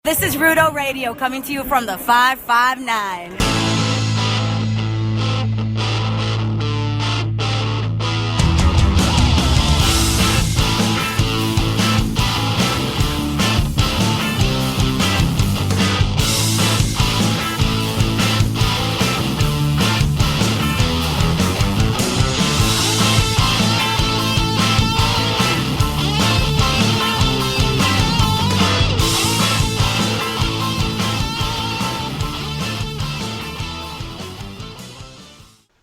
This is Rudo Radio coming to you from the 559.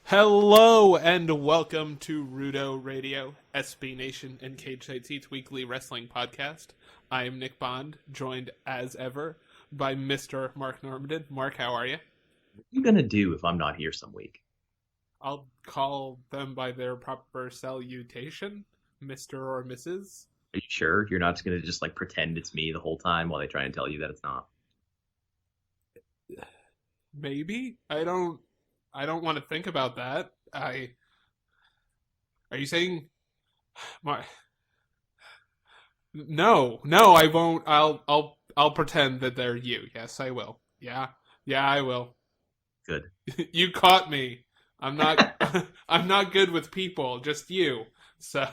Hello and welcome to Rudo Radio, SB Nation and Cage Side Seats weekly wrestling podcast. I am Nick Bond, joined as ever by Mr. Marc Normandin. Marc, how are you? What are you gonna do if I'm not here some week? I'll call them by their proper salutation, Mr. or Mrs. Are you sure you're not just gonna pretend it's me the whole time while they try and tell you that it's not? Maybe. I don't want to think about that. Are you saying No, I won't. I'll pretend that they're you. Yes, I will. Yeah, I will. Good. You caught me. I'm not I'm not good with people, just you. So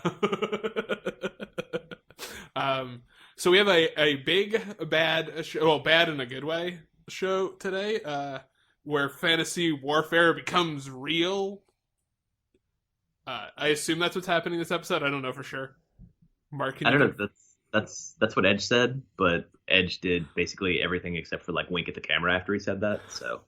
so we have a big bad show, well, bad in a good way show today. Where fantasy warfare becomes real. I assume that's what's happening this episode. I don't know for sure. Marc, I don't know. That's what Edge said, but Edge did basically everything except for wink at the camera after he said that. So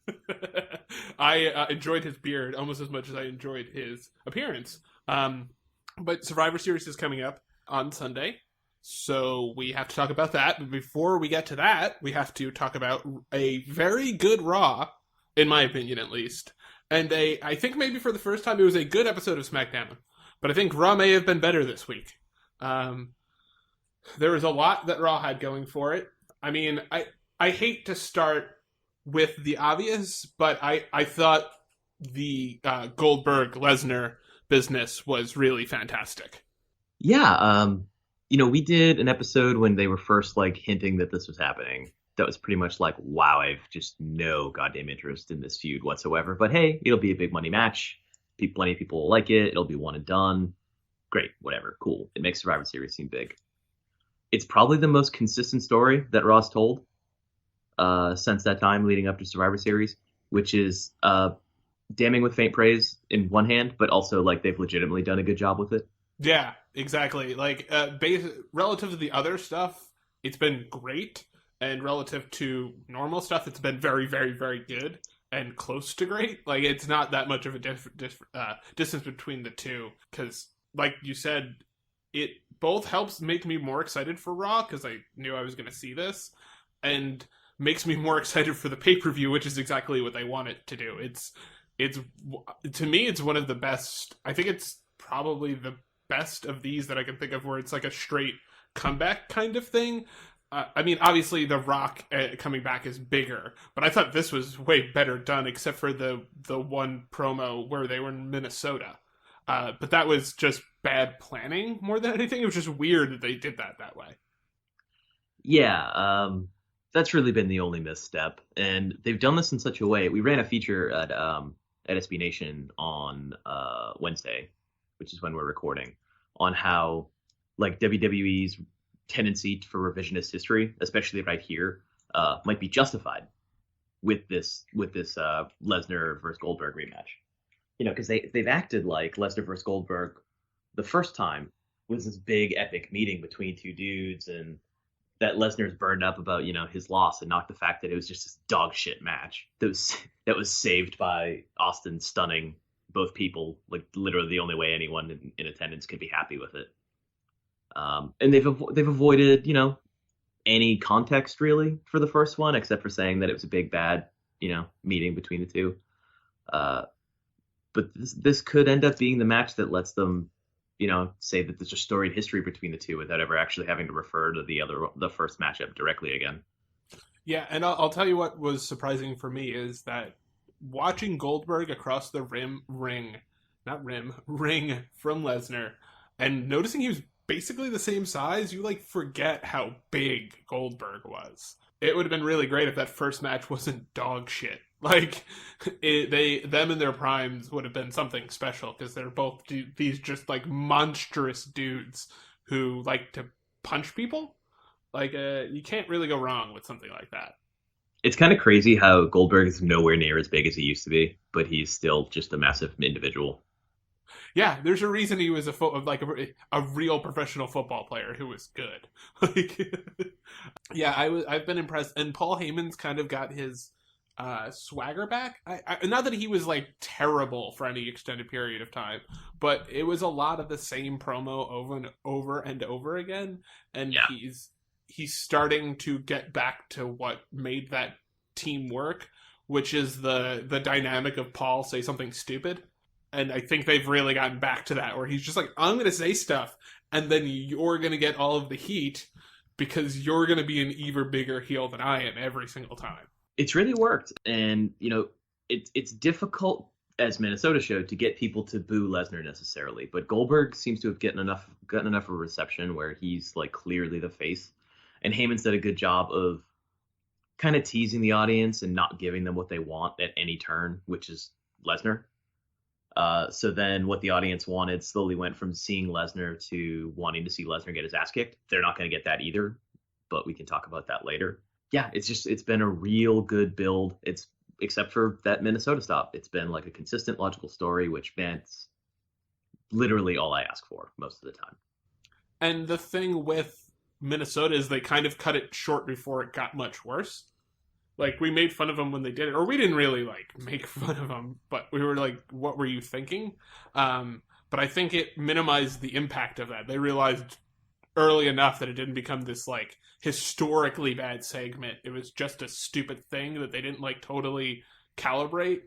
I enjoyed his beard almost as much as I enjoyed his appearance. But Survivor Series is coming up on Sunday, so we have to talk about that. But before we get to that, we have to talk about a very good Raw. In my opinion, at least. And I think maybe for the first time, it was a good episode of SmackDown. But I think Raw may have been better this week. There was a lot that Raw had going for it. I mean, I hate to start with the obvious, but I thought the Goldberg-Lesnar business was really fantastic. Yeah, we did an episode when they were first hinting that this was happening. That was pretty much wow, I've just no goddamn interest in this feud whatsoever. But hey, it'll be a big money match. Plenty of people will like it. It'll be one and done. Great, whatever, cool. It makes Survivor Series seem big. It's probably the most consistent story that Raw's told since that time leading up to Survivor Series, which is damning with faint praise in one hand, but also they've legitimately done a good job with it. Yeah, exactly. Relative to the other stuff, it's been great. And relative to normal stuff, it's been very, very, very good and close to great. It's not that much of a distance between the two. Because, like you said, it both helps make me more excited for Raw, because I knew I was going to see this, and makes me more excited for the pay-per-view, which is exactly what they want it to do. It's to me, it's one of the best. I think it's probably the best of these that I can think of where it's a straight comeback kind of thing. I mean, obviously, The Rock coming back is bigger, but I thought this was way better done, except for the one promo where they were in Minnesota. But that was just bad planning more than anything. It was just weird that they did that way. Yeah, that's really been the only misstep, and they've done this in such a way. We ran a feature at SB Nation on Wednesday, which is when we're recording, on how WWE's tendency for revisionist history, especially right here, might be justified with this Lesnar versus Goldberg rematch. Because they've acted like Lesnar versus Goldberg the first time was this big epic meeting between two dudes, and that Lesnar's burned up about his loss, and not the fact that it was just this dog shit match that was saved by Austin stunning both people, literally the only way anyone in attendance could be happy with it. And they've avoided, any context really for the first one, except for saying that it was a big bad, meeting between the two. But this could end up being the match that lets them, say that there's a storied history between the two without ever actually having to refer to the first matchup directly again. Yeah, and I'll tell you what was surprising for me is that watching Goldberg across the ring from Lesnar, and noticing he was basically the same size, you forget how big Goldberg was. it would have been really great if that first match wasn't dog shit. Like, them in their primes would have been something special because they're both these just like monstrous dudes who like to punch people. Like, you can't really go wrong with something like that. It's kind of crazy how Goldberg is nowhere near as big as he used to be, but he's still just a massive individual. Yeah, there's a reason he was a real professional football player who was good. Like, yeah, I've been impressed, and Paul Heyman's kind of got his swagger back. Not that he was like terrible for any extended period of time, but it was a lot of the same promo over and over and over again, and Yeah. he's starting to get back to what made that team work, which is the dynamic of Paul say something stupid. And I think they've really gotten back to that, where he's just like, I'm going to say stuff, and then you're going to get all of the heat because you're going to be an even bigger heel than I am every single time. It's really worked. And, it's difficult, as Minnesota showed, to get people to boo Lesnar necessarily. But Goldberg seems to have gotten enough of a reception where he's like clearly the face. And Heyman's did a good job of kind of teasing the audience and not giving them what they want at any turn, which is Lesnar. So then what the audience wanted slowly went from seeing Lesnar to wanting to see Lesnar get his ass kicked. They're not going to get that either, but we can talk about that later. Yeah, it's been a real good build. Except for that Minnesota stop. It's been like a consistent, logical story, which that's literally all I ask for most of the time. And the thing with Minnesota is they kind of cut it short before it got much worse. Like, we made fun of them when they did it, or we didn't really like make fun of them, but we were like, what were you thinking? But I think it minimized the impact of that. They realized early enough that it didn't become this like historically bad segment. It was just a stupid thing that they didn't like totally calibrate.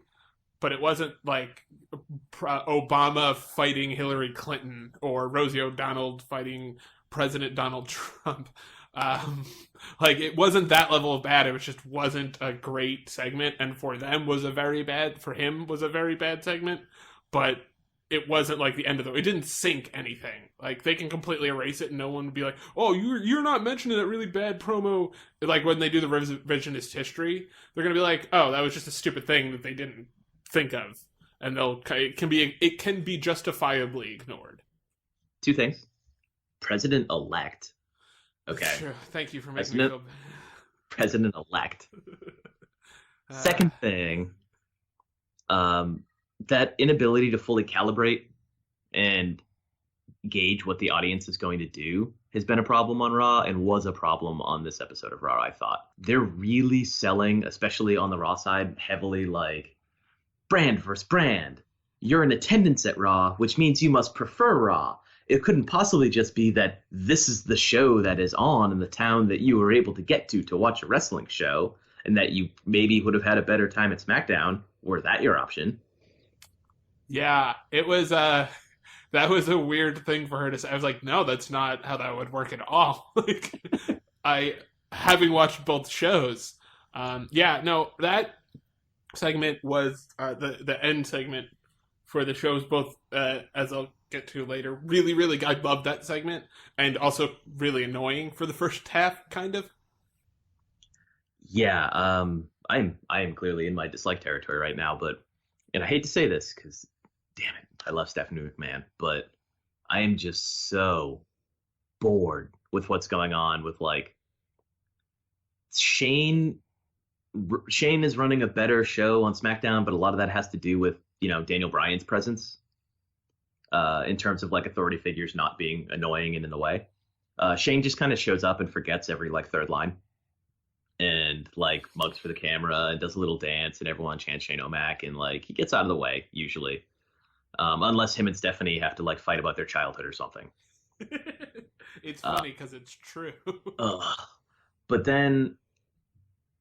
But it wasn't like Obama fighting Hillary Clinton or Rosie O'Donnell fighting President Donald Trump. Like, it wasn't that level of bad. It was just wasn't a great segment, and for him was a very bad segment. But it wasn't like the end of it didn't sink anything. Like, they can completely erase it and no one would be like, oh, you're not mentioning that really bad promo. Like, when they do the revisionist history, they're gonna be like, oh, that was just a stupid thing that they didn't think of, and it can be justifiably ignored. Two things. President-elect. Okay. Sure. Thank you for making me feel President-elect. Second thing, that inability to fully calibrate and gauge what the audience is going to do has been a problem on Raw and was a problem on this episode of Raw, I thought. They're really selling, especially on the Raw side, heavily like brand versus brand. You're in attendance at Raw, which means you must prefer Raw. It couldn't possibly just be that this is the show that is on in the town that you were able to get to watch a wrestling show, and that you maybe would have had a better time at SmackDown. Were that your option? Yeah, it was that was a weird thing for her to say. I was like, no, that's not how that would work at all. Like, having watched both shows, that segment was the end segment for the shows, both as I'll get to later. Really, really, I loved that segment, and also really annoying for the first half, kind of. Yeah, I am clearly in my dislike territory right now, and I hate to say this because, damn it, I love Stephanie McMahon, but I am just so bored with what's going on with, like, Shane is running a better show on SmackDown, but a lot of that has to do with, Daniel Bryan's presence, in terms of like authority figures not being annoying and in the way. Shane just kind of shows up and forgets every like third line and like mugs for the camera and does a little dance and everyone chants Shane O'Mac, and like he gets out of the way usually, unless him and Stephanie have to like fight about their childhood or something. It's funny because it's true. But then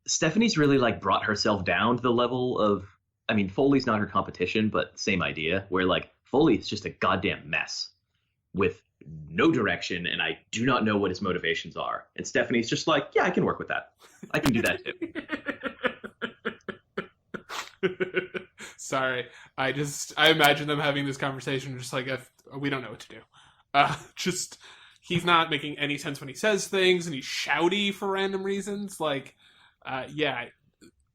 Stephanie's really like brought herself down to the level of, I mean, Foley's not her competition, but same idea, where like Foley is just a goddamn mess with no direction, and I do not know what his motivations are. And Stephanie's just like, yeah, I can work with that. I can do that too. Sorry, I imagine them having this conversation just like, if we don't know what to do. He's not making any sense when he says things, and he's shouty for random reasons. Like, Yeah,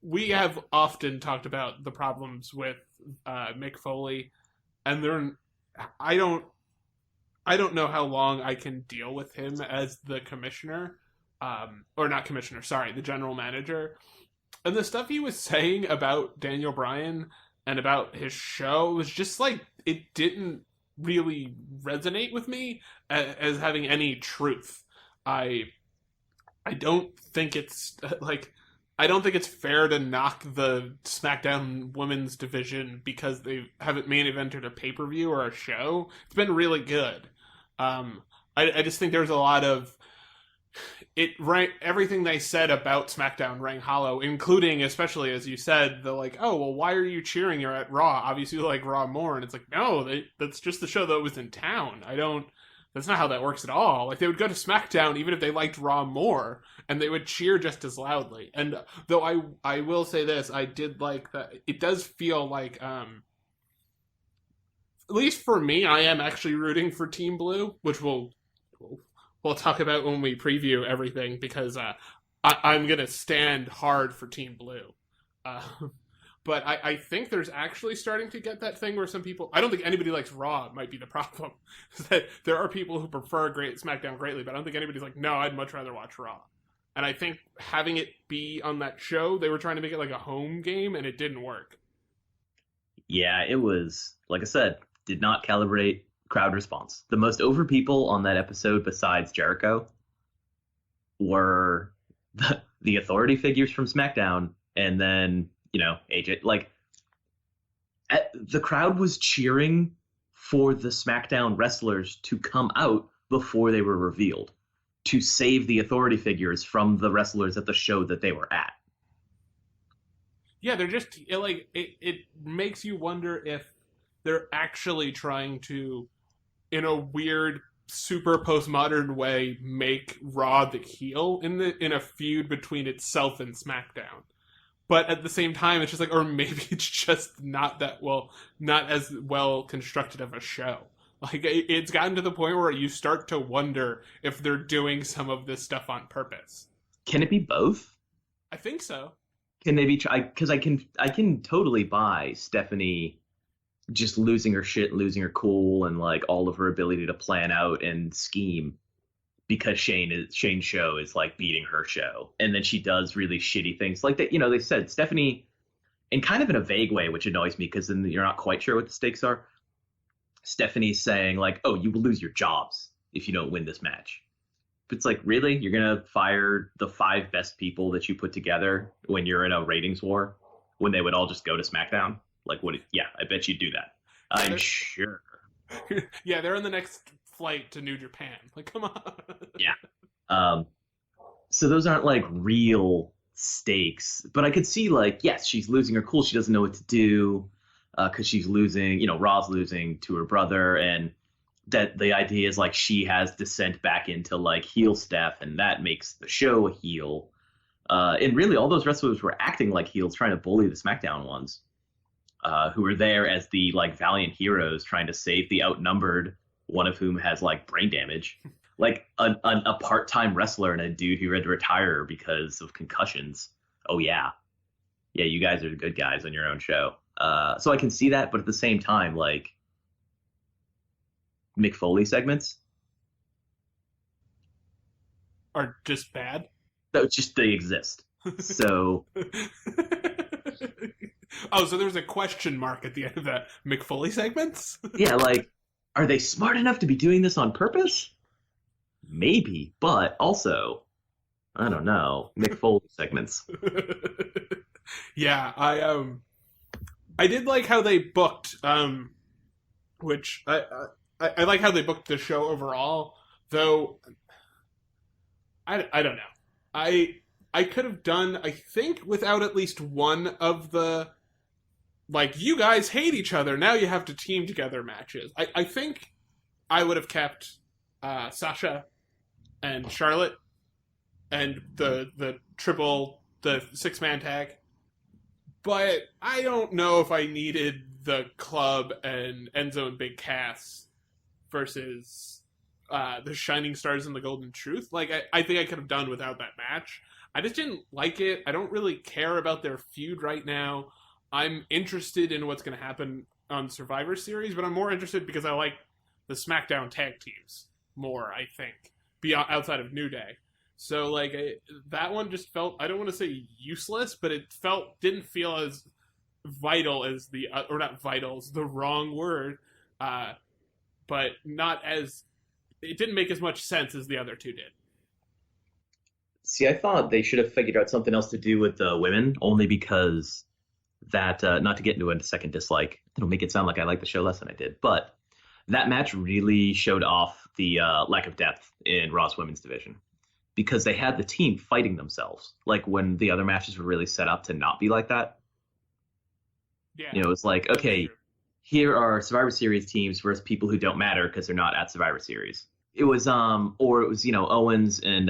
we have often talked about the problems with Mick Foley, and I don't, I don't know how long I can deal with him as the commissioner, or not commissioner, sorry, the general manager. And the stuff he was saying about Daniel Bryan and about his show was just like it didn't really resonate with me as having any truth. I I don't think it's like I don't think it's fair to knock the SmackDown Women's division because they haven't main evented a pay per view or a show. It's been really good. I just think there's a lot of it. Right, everything they said about SmackDown rang hollow, including, especially as you said, the like, oh well, why are you cheering? You're at Raw. Obviously, you like Raw more, and it's like, no, that's just the show that was in town. I don't. That's not how that works at all. Like they would go to SmackDown even if they liked Raw more, and they would cheer just as loudly. And though I will say this, I did like that. It does feel like at least for me, I am actually rooting for Team Blue, which we'll talk about when we preview everything because I'm gonna stand hard for Team Blue. Uh, but I think there's actually starting to get that thing where some people, I don't think anybody likes Raw might be the problem. That there are people who prefer Great SmackDown greatly, but I don't think anybody's like, no, I'd much rather watch Raw. And I think having it be on that show, they were trying to make it like a home game, and it didn't work. Yeah, it was, like I said, did not calibrate crowd response. The most over people on that episode, besides Jericho, were the authority figures from SmackDown, and then, AJ. Like, the crowd was cheering for the SmackDown wrestlers to come out before they were revealed, to save the authority figures from the wrestlers at the show that they were at. Yeah, they're just it makes you wonder if they're actually trying to, in a weird, super postmodern way, make Raw the heel in a feud between itself and SmackDown. But at the same time, it's just like, or maybe it's just not as well constructed of a show. Like it's gotten to the point where you start to wonder if they're doing some of this stuff on purpose. Can it be both? I think so. Can they be? Because I can totally buy Stephanie just losing her shit, losing her cool, and like all of her ability to plan out and scheme because Shane's show is like beating her show, and then she does really shitty things like that. They said Stephanie, in kind of in a vague way, which annoys me because then you're not quite sure what the stakes are. Stephanie's saying like, "Oh, you will lose your jobs if you don't win this match." But it's like, really? You're gonna fire the 5 best people that you put together when you're in a ratings war, when they would all just go to SmackDown? Like, what? Yeah, I bet you'd do that. I'm sure. Yeah, they're on the next flight to New Japan. Like, come on. Yeah. So those aren't like real stakes, but I could see like, yes, she's losing her cool. She doesn't know what to do because she's losing. Raw's losing to her brother, and that the idea is like she has descent back into like heel Steph, and that makes the show a heel. And really, all those wrestlers were acting like heels, trying to bully the SmackDown ones. Who were there as the like valiant heroes trying to save the outnumbered, one of whom has like brain damage, like a part-time wrestler and a dude who had to retire because of concussions. Oh yeah, you guys are the good guys on your own show. So I can see that, but at the same time, like Mick Foley segments are just bad. No, just they exist. So. Oh, so there's a question mark at the end of that Mick Foley segments? Yeah, like, are they smart enough to be doing this on purpose? Maybe, but also, I don't know, Mick Foley segments. Yeah, I did like how they booked, which I like how they booked the show overall, though I don't know. I could have done, I think, without at least one of the, like, you guys hate each other, now you have to team together matches. I think I would have kept Sasha and Charlotte and the 6-man tag. But I don't know if I needed the Club and Enzo and Big Cass versus the Shining Stars and the Golden Truth. Like, I think I could have done without that match. I just didn't like it. I don't really care about their feud right now. I'm interested in what's going to happen on Survivor Series, but I'm more interested because I like the SmackDown tag teams more, I think, beyond outside of New Day. So like that one just felt, I don't want to say useless, but it didn't feel as vital as or not vital is the wrong word, but not as, it didn't make as much sense as the other two did. See, I thought they should have figured out something else to do with the women, only because that, not to get into a second dislike, it'll make it sound like I like the show less than I did, but that match really showed off the lack of depth in Raw's women's division, because they had the team fighting themselves, like when the other matches were really set up to not be like that. Yeah, You know, it's like, okay, here are Survivor Series teams versus people who don't matter because they're not at Survivor Series. It was, or it was, Owens and,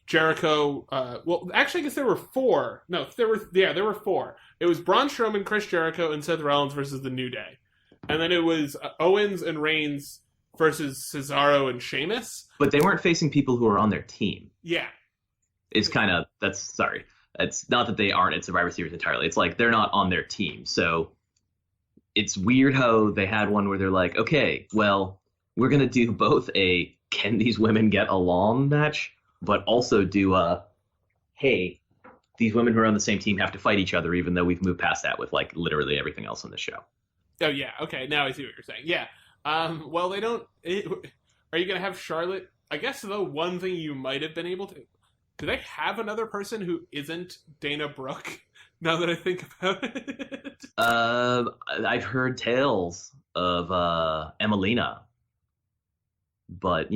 Jericho. Well, actually, I guess there were four. No, there were four. It was Braun Strowman, Chris Jericho, and Seth Rollins versus the New Day, and then it was Owens and Reigns versus Cesaro and Sheamus. But they weren't facing people who were on their team. Yeah, It's not that they aren't at Survivor Series entirely. It's like they're not on their team. So it's weird how they had one where they're like, okay, well, we're going to do both a can these women get along match, but also do a, hey, these women who are on the same team have to fight each other, even though we've moved past that with like literally everything else on the show. Oh, yeah. Okay, now I see what you're saying. Yeah. Well, they don't... are you going to have Charlotte? I guess the one thing you might have been able to... Do they have another person who isn't Dana Brooke, now that I think about it? I've heard tales of Emelina, but,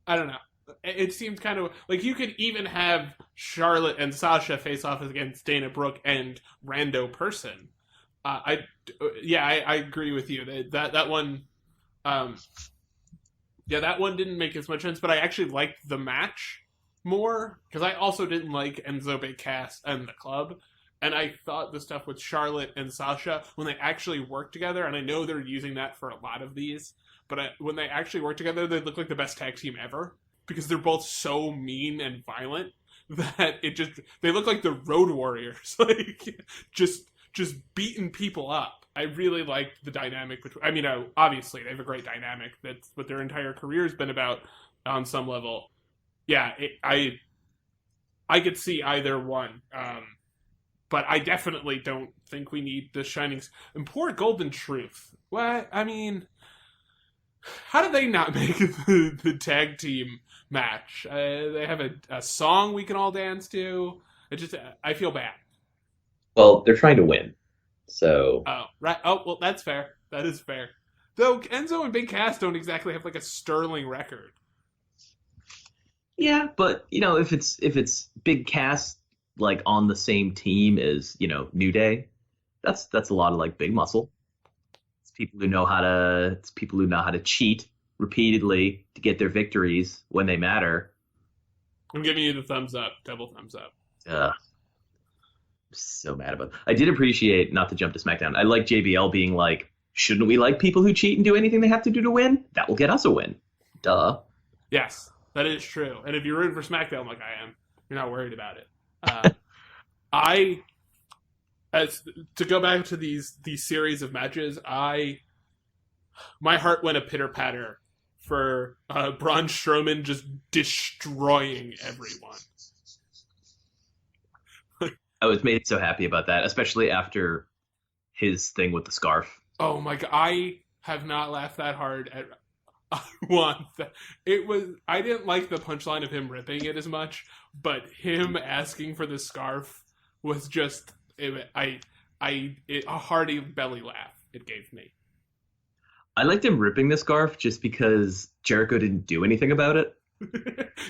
I don't know. It seems kind of... Like, you could even have Charlotte and Sasha face off against Dana Brooke and Rando Person. I agree with you. That one... that one didn't make as much sense, but I actually liked the match more, because I also didn't like Enzo Big Cass and the club, and I thought the stuff with Charlotte and Sasha, when they actually work together, and I know they're using that for a lot of these, but when they actually work together, they look like the best tag team ever, because they're both so mean and violent that they look like the Road Warriors, like, just beating people up. I really liked the dynamic between... I mean, obviously, they have a great dynamic. That's what their entire career has been about on some level. Yeah, I could see either one. But I definitely don't think we need the Shining... And poor Golden Truth. What? I mean... How did they not make the tag team match? They have a song we can all dance to. I feel bad. well, they're trying to win. So Oh, right. Oh, well, that's fair. That is fair. Though Enzo and Big Cass don't exactly have like a sterling record. yeah, but if it's Big Cass like on the same team as New Day, that's a lot of like big muscle. It's people who know how to cheat repeatedly to get their victories when they matter. I'm giving you the thumbs up, double thumbs up. I'm so mad about it. I did appreciate, not to jump to SmackDown, I like JBL being like, shouldn't we like people who cheat and do anything they have to do to win? That will get us a win. Duh. Yes, that is true. And if you're rooting for SmackDown like I am, you're not worried about it. To go back to these series of matches, my heart went a pitter patter for Braun Strowman just destroying everyone. I was made so happy about that, especially after his thing with the scarf. Oh my god, I have not laughed that hard at one. I didn't like the punchline of him ripping it as much, but him asking for the scarf was just a hearty belly laugh it gave me. I liked him ripping the scarf just because Jericho didn't do anything about it.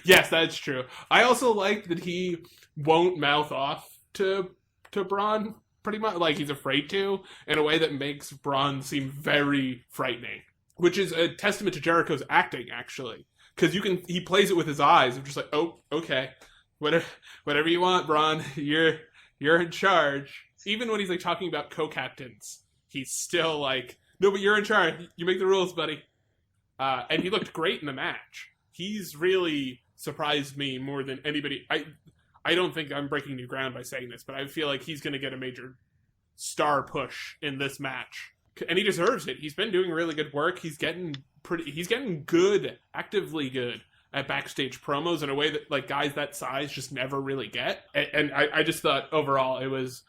Yes, that's true. I also like that he won't mouth off to Braun, pretty much, like he's afraid to, in a way that makes Braun seem very frightening, which is a testament to Jericho's acting, actually, because he plays it with his eyes. I'm just like, oh, okay, whatever you want, Braun, you're in charge. Even when he's like talking about co-captains, he's still like, no, but you're in charge. You make the rules, buddy. And he looked great in the match. he's really surprised me more than anybody. I don't think I'm breaking new ground by saying this, but I feel like he's going to get a major star push in this match, and he deserves it. He's been doing really good work. He's getting good, actively good at backstage promos in a way that like guys that size just never really get. And I just thought overall it was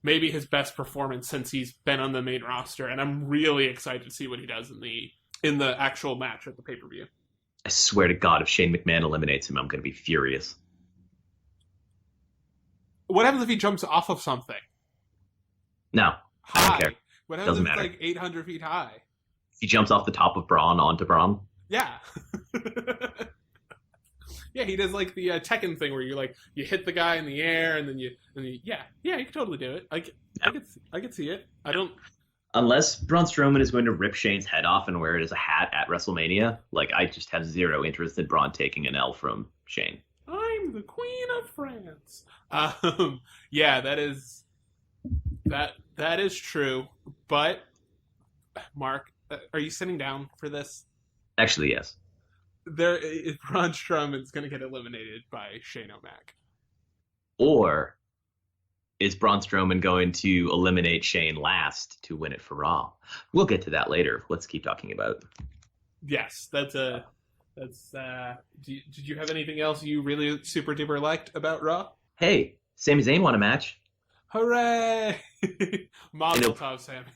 maybe his best performance since he's been on the main roster, and I'm really excited to see what he does in the actual match at the pay-per-view. I swear to God, if Shane McMahon eliminates him, I'm going to be furious. What happens if he jumps off of something? No, I don't care. What happens Doesn't if it's matter. like 800 feet high? He jumps off the top of Braun onto Braun. Yeah. Yeah, he does like the Tekken thing where you hit the guy in the air and then you yeah, you can totally do it. I could see it. I don't. Unless Braun Strowman is going to rip Shane's head off and wear it as a hat at WrestleMania, like I just have zero interest in Braun taking an L from Shane. I'm the Queen of France. Yeah, that is true. But Mark, are you sitting down for this? Actually, yes. Braun Strowman's going to get eliminated by Shane O'Mac. Or is Braun Strowman going to eliminate Shane last to win it for Raw? We'll get to that later. Let's keep talking about it. Yes, did you have anything else you really super duper liked about Raw? Hey, Sami Zayn won a match. Hooray! Mazel tov, Sammy.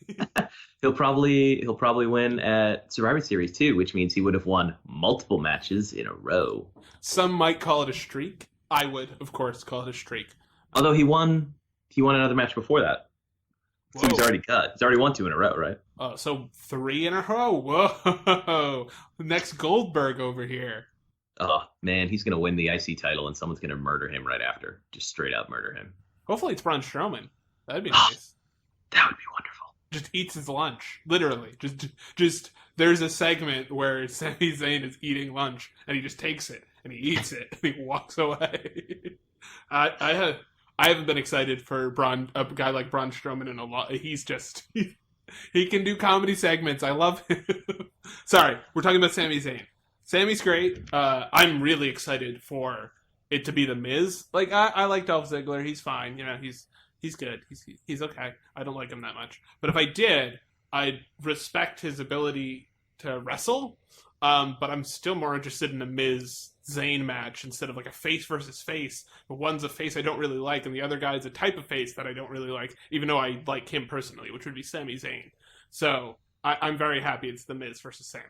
He'll probably win at Survivor Series too, which means he would have won multiple matches in a row. Some might call it a streak. I would, of course, call it a streak. Although he won another match before that. Whoa. So he's already won 2 in a row, right? Oh, so 3 in a row. Whoa! Next Goldberg over here. Oh man, he's gonna win the IC title and someone's gonna murder him right after. Just straight up murder him. Hopefully it's Braun Strowman. That'd be nice. That would be wonderful. Just eats his lunch, literally. Just there's a segment where Sami Zayn is eating lunch, and he just takes it and he eats it and he walks away. I haven't been excited for a guy like Braun Strowman in a lot. He's just he can do comedy segments. I love him. Sorry, we're talking about Sami Zayn. Sammy's great. I'm really excited for it to be the Miz. Like I like Dolph Ziggler. He's fine. He's good. He's okay. I don't like him that much. But if I did, I'd respect his ability to wrestle. But I'm still more interested in a Miz Zayn match instead of like a face versus face. But one's a face I don't really like, and the other guy's a type of face that I don't really like, even though I like him personally, which would be Sami Zayn. So I'm very happy it's the Miz versus Sami.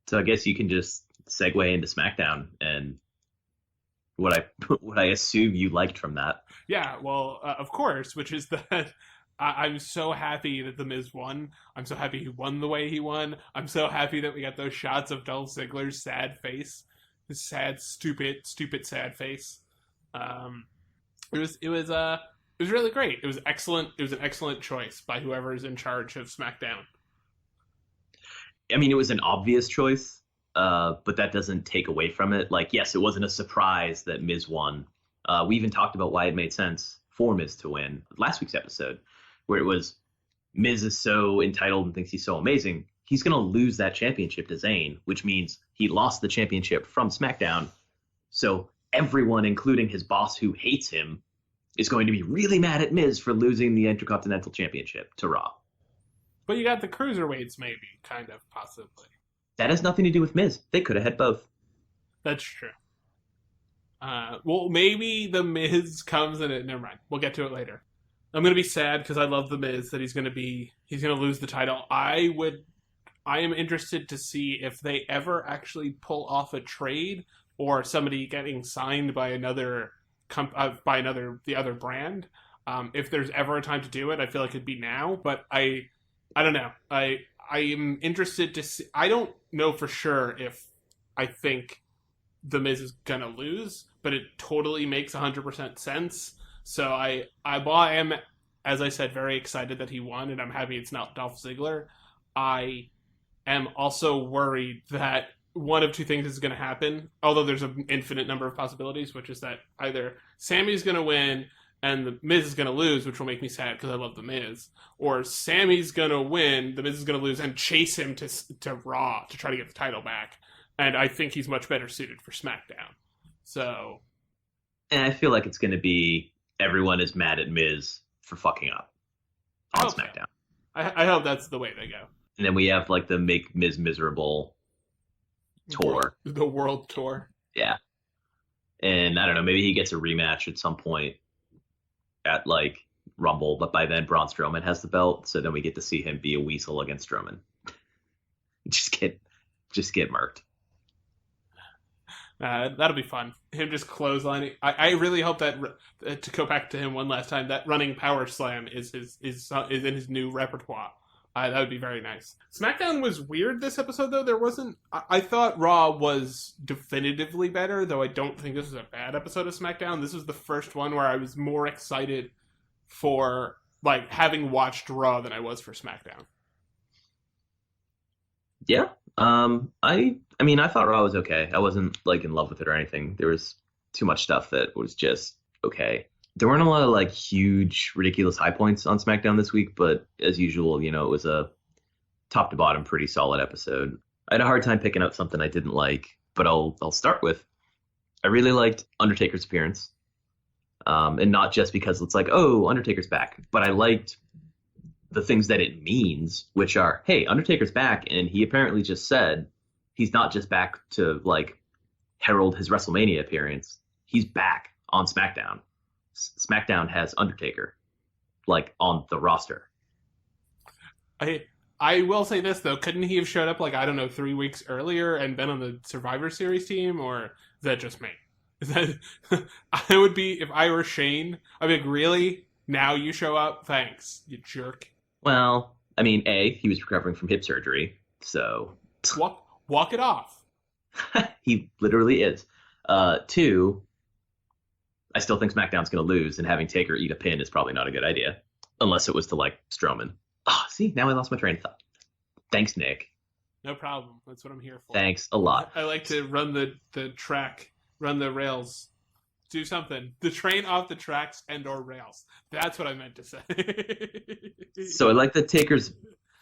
So I guess you can just segue into SmackDown and what I assume you liked from that. Yeah, well, of course, which is that I'm so happy that The Miz won. I'm so happy he won the way he won. I'm so happy that we got those shots of Dolph Ziggler's sad face, his sad, stupid, sad face. It was really great. It was excellent. It was an excellent choice by whoever is in charge of SmackDown. I mean, it was an obvious choice, but that doesn't take away from it. Like, yes, it wasn't a surprise that Miz won. We even talked about why it made sense for Miz to win last week's episode, where it was Miz is so entitled and thinks he's so amazing. He's going to lose that championship to Zayn, which means he lost the championship from SmackDown. So everyone, including his boss who hates him, is going to be really mad at Miz for losing the Intercontinental Championship to Raw. But you got the cruiserweights, maybe, kind of, possibly. That has nothing to do with Miz. They could have had both. That's true. Well, maybe the Miz comes in it. Never mind. We'll get to it later. I'm gonna be sad because I love the Miz that he's gonna lose the title. I am interested to see if they ever actually pull off a trade or somebody getting signed by the other brand. If there's ever a time to do it, I feel like it'd be now. But I don't know. I am interested to see. I don't know for sure if I think the Miz is gonna lose, but it totally makes 100% sense. So I am, as I said, very excited that he won, and I'm happy it's not Dolph Ziggler. I am also worried that one of two things is going to happen, although there's an infinite number of possibilities, which is that either Sammy's going to win and the Miz is going to lose, which will make me sad because I love the Miz, or Sammy's going to win, the Miz is going to lose, and chase him to Raw to try to get the title back. and I think he's much better suited for SmackDown. So, And I feel like it's going to be everyone is mad at Miz for fucking up on SmackDown. I hope that's the way they go. And then we have like the Make Miz Miserable tour. The world tour. Yeah. And I don't know, maybe he gets a rematch at some point at like Rumble, but by then Braun Strowman has the belt, so then we get to see him be a weasel against Strowman. just get murked. That'll be fun. Him just clotheslining. I really hope that to go back to him one last time, that running power slam is in his new repertoire. That would be very nice. SmackDown was weird this episode, though. There wasn't... I thought Raw was definitively better, though I don't think this was a bad episode of SmackDown. This was the first one where I was more excited for, like, having watched Raw than I was for SmackDown. Yeah. I mean, I thought Raw was okay. I wasn't, like, in love with it or anything. There was too much stuff that was just okay. There weren't a lot of like huge, ridiculous high points on SmackDown this week, but as usual, it was a top to bottom pretty solid episode. I had a hard time picking out something I didn't like, but I'll start with I really liked Undertaker's appearance, and not just because it's like, oh, Undertaker's back, but I liked the things that it means, which are, hey, Undertaker's back, and he apparently just said he's not just back to like herald his WrestleMania appearance. He's back on SmackDown. SmackDown has Undertaker, like, on the roster. I will say this, though. Couldn't he have showed up, like, I don't know, 3 weeks earlier and been on the Survivor Series team? Or is that just me? Is that... I would be, if I were Shane, I'd be like, really? Now you show up? Thanks, you jerk. Well, I mean, A, he was recovering from hip surgery, so... Walk it off. He literally is. 2... I still think SmackDown's going to lose, and having Taker eat a pin is probably not a good idea. Unless it was to, like, Strowman. Oh, see, now I lost my train of thought. Thanks, Nick. No problem. That's what I'm here for. Thanks a lot. I like to run the track, run the rails, do something. The train off the tracks and or rails. That's what I meant to say. So I like that Taker's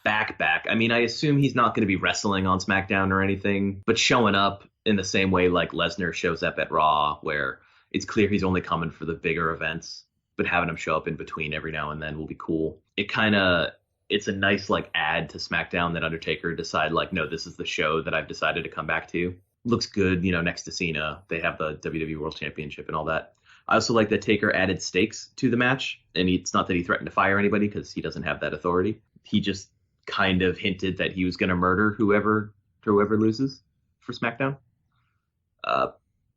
back. I mean, I assume he's not going to be wrestling on SmackDown or anything, but showing up in the same way like Lesnar shows up at Raw, where... it's clear he's only coming for the bigger events, but having him show up in between every now and then will be cool. It's a nice like add to SmackDown that Undertaker decide like, no, this is the show that I've decided to come back to. Looks good, next to Cena. They have the WWE World Championship and all that. I also like that Taker added stakes to the match, and it's not that he threatened to fire anybody because he doesn't have that authority. He just kind of hinted that he was going to murder whoever loses for SmackDown.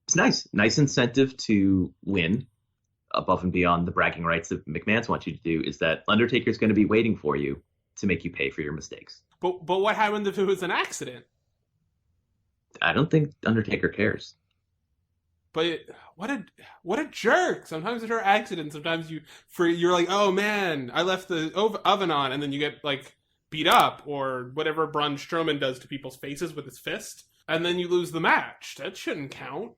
It's nice incentive to win above and beyond the bragging rights that McMahon's want you to do, is that Undertaker's going to be waiting for you to make you pay for your mistakes. But what happened if it was an accident? I don't think Undertaker cares. But what a jerk! Sometimes there are accidents. Sometimes you're like, oh man, I left the oven on, and then you get like beat up or whatever Braun Strowman does to people's faces with his fist, and then you lose the match. That shouldn't count.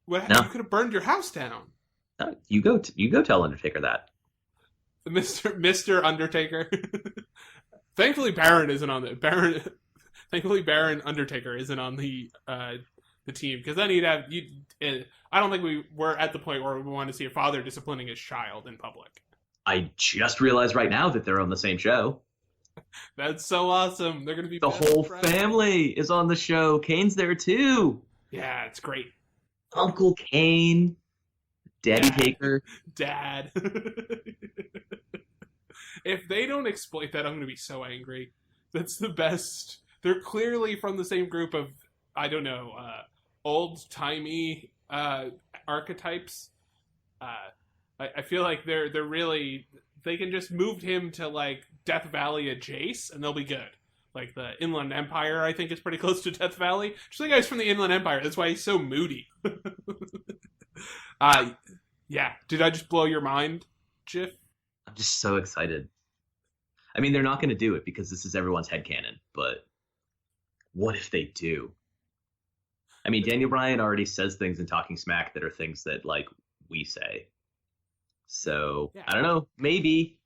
No. You could have burned your house down. No, you go tell Undertaker that. Mr. Undertaker. Thankfully, Baron isn't on the Thankfully, Baron Undertaker isn't on the team, because then he'd have I don't think we're at the point where we want to see a father disciplining his child in public. I just realized right now that they're on the same show. That's so awesome. They're going to be the whole friends. Family is on the show. Kane's there too. Yeah, it's great. Uncle Kane, Daddy Taker. Dad. If they don't exploit that, I'm going to be so angry. That's the best. They're clearly from the same group of, I don't know, old-timey archetypes. I feel like they're really... They can just move him to, like, Death Valley at Jace, and they'll be good. Like, the Inland Empire, I think, is pretty close to Death Valley. Just the guy's from the Inland Empire. That's why he's so moody. Yeah. Did I just blow your mind, Jiff? I'm just so excited. I mean, they're not going to do it because this is everyone's headcanon, but what if they do? I mean, Daniel Bryan already says things in Talking Smack that are things that, like, we say. So, yeah. I don't know. Maybe.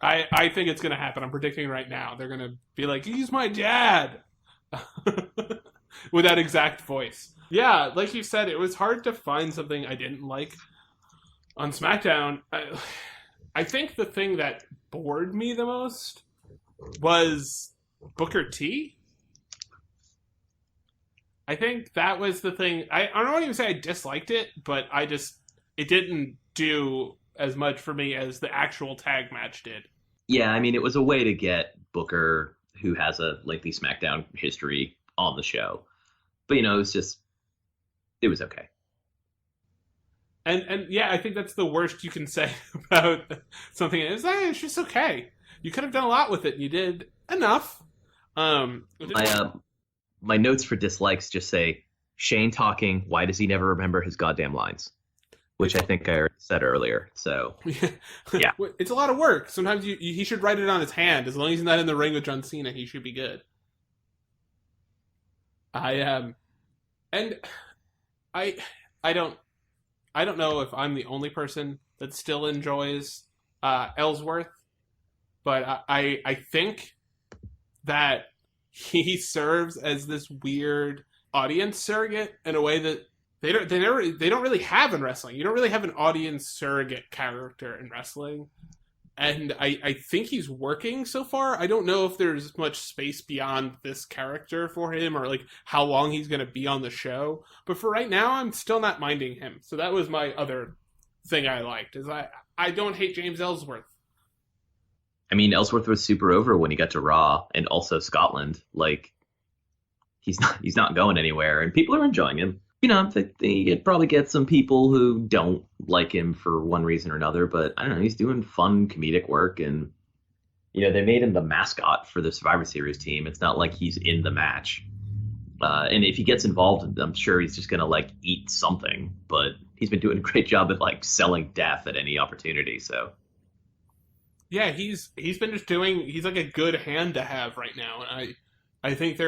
I think it's going to happen. I'm predicting right now. They're going to be like, he's my dad. with that exact voice. Yeah, like you said, it was hard to find something I didn't like on SmackDown. I think the thing that bored me the most was Booker T. I think that was the thing. I don't want to say I disliked it, but it didn't do as much for me as the actual tag match did. Yeah, I mean, it was a way to get Booker, who has a lengthy SmackDown history, on the show. But, it was okay. And yeah, I think that's the worst you can say about something. It's just okay. You could have done a lot with it, and you did enough. My notes for dislikes just say, Shane talking, why does he never remember his goddamn lines? Which I think I said earlier. So, yeah. It's a lot of work. Sometimes he should write it on his hand. As long as he's not in the ring with John Cena, he should be good. I don't know if I'm the only person that still enjoys Ellsworth, but I think that he serves as this weird audience surrogate in a way that they don't really have in wrestling. You don't really have an audience surrogate character in wrestling. And I think he's working so far. I don't know if there's much space beyond this character for him or like how long he's going to be on the show. But for right now, I'm still not minding him. So that was my other thing I liked, is I don't hate James Ellsworth. I mean, Ellsworth was super over when he got to Raw, and also Scotland. Like, he's not going anywhere, and people are enjoying him. They probably get some people who don't like him for one reason or another, but I don't know, he's doing fun comedic work, and they made him the mascot for the Survivor Series team. It's not like he's in the match. And if he gets involved, I'm sure he's just gonna like eat something, but he's been doing a great job at like selling death at any opportunity, so. Yeah, he's been just he's like a good hand to have right now, and I think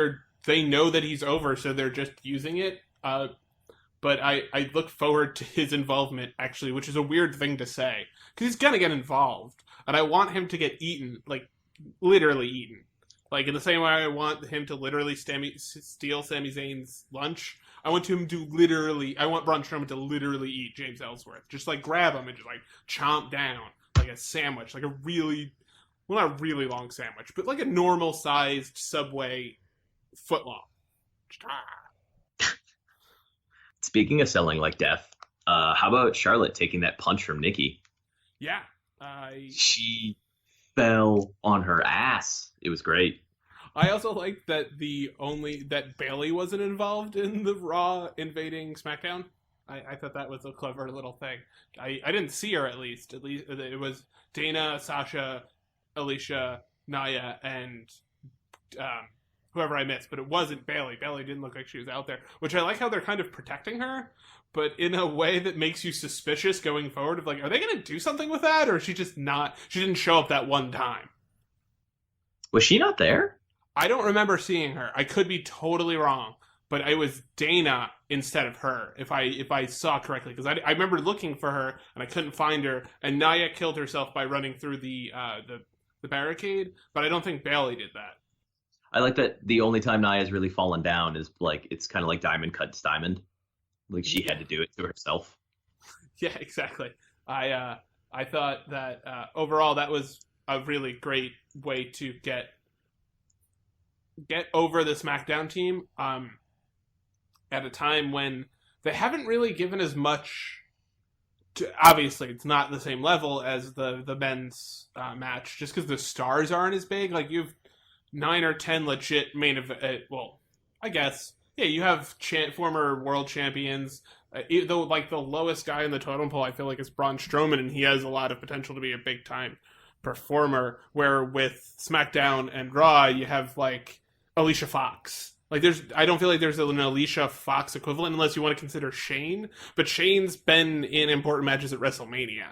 they know that he's over, so they're just using it. But I look forward to his involvement, actually, which is a weird thing to say, because he's gonna get involved, and I want him to get eaten, like literally eaten, like in the same way I want him to literally steal Sami Zayn's lunch. I want Braun Strowman to literally eat James Ellsworth, just like grab him and just like chomp down. Like a sandwich, like a really, well, not a really long sandwich, but like a normal sized Subway footlong. Speaking of selling like death, how about Charlotte taking that punch from Nikki? Yeah. She fell on her ass. It was great. I also like that that Bayley wasn't involved in the Raw invading SmackDown. I thought that was a clever little thing. I didn't see her at least. At least it was Dana, Sasha, Alicia, Nia, and whoever I missed. But it wasn't Bayley. Bayley didn't look like she was out there, which I like how they're kind of protecting her, but in a way that makes you suspicious going forward of like, are they going to do something with that? Or is she just not? She didn't show up that one time. Was she not there? I don't remember seeing her. I could be totally wrong. But it was Dana instead of her, if I saw correctly, because I remember looking for her and I couldn't find her, and Nia killed herself by running through the barricade, but I don't think Bayley did that. I like that the only time Nia's really fallen down is like it's kind of like Diamond cuts Diamond, like she had to do it to herself. Yeah, exactly. I thought that overall that was a really great way to get over the SmackDown team. At a time when they haven't really given as much obviously it's not the same level as the men's match, just because the stars aren't as big. Like, you have 9 or 10 legit main event, well, I guess, yeah, you have former world champions, though, like, the lowest guy in the totem pole I feel like is Braun Strowman, and he has a lot of potential to be a big time performer, where with SmackDown and Raw you have like Alicia Fox. Like, I don't feel like there's an Alicia Fox equivalent unless you want to consider Shane. But Shane's been in important matches at WrestleMania.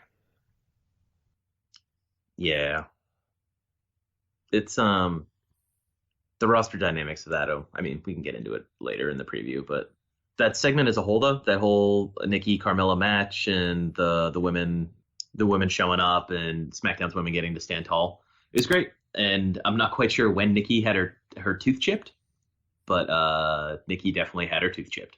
Yeah. It's, the roster dynamics of that, I mean, we can get into it later in the preview, but that segment as a whole, though, that whole Nikki Carmella match and the women showing up and SmackDown's women getting to stand tall, it was great. And I'm not quite sure when Nikki had her tooth chipped. but Nikki definitely had her tooth chipped.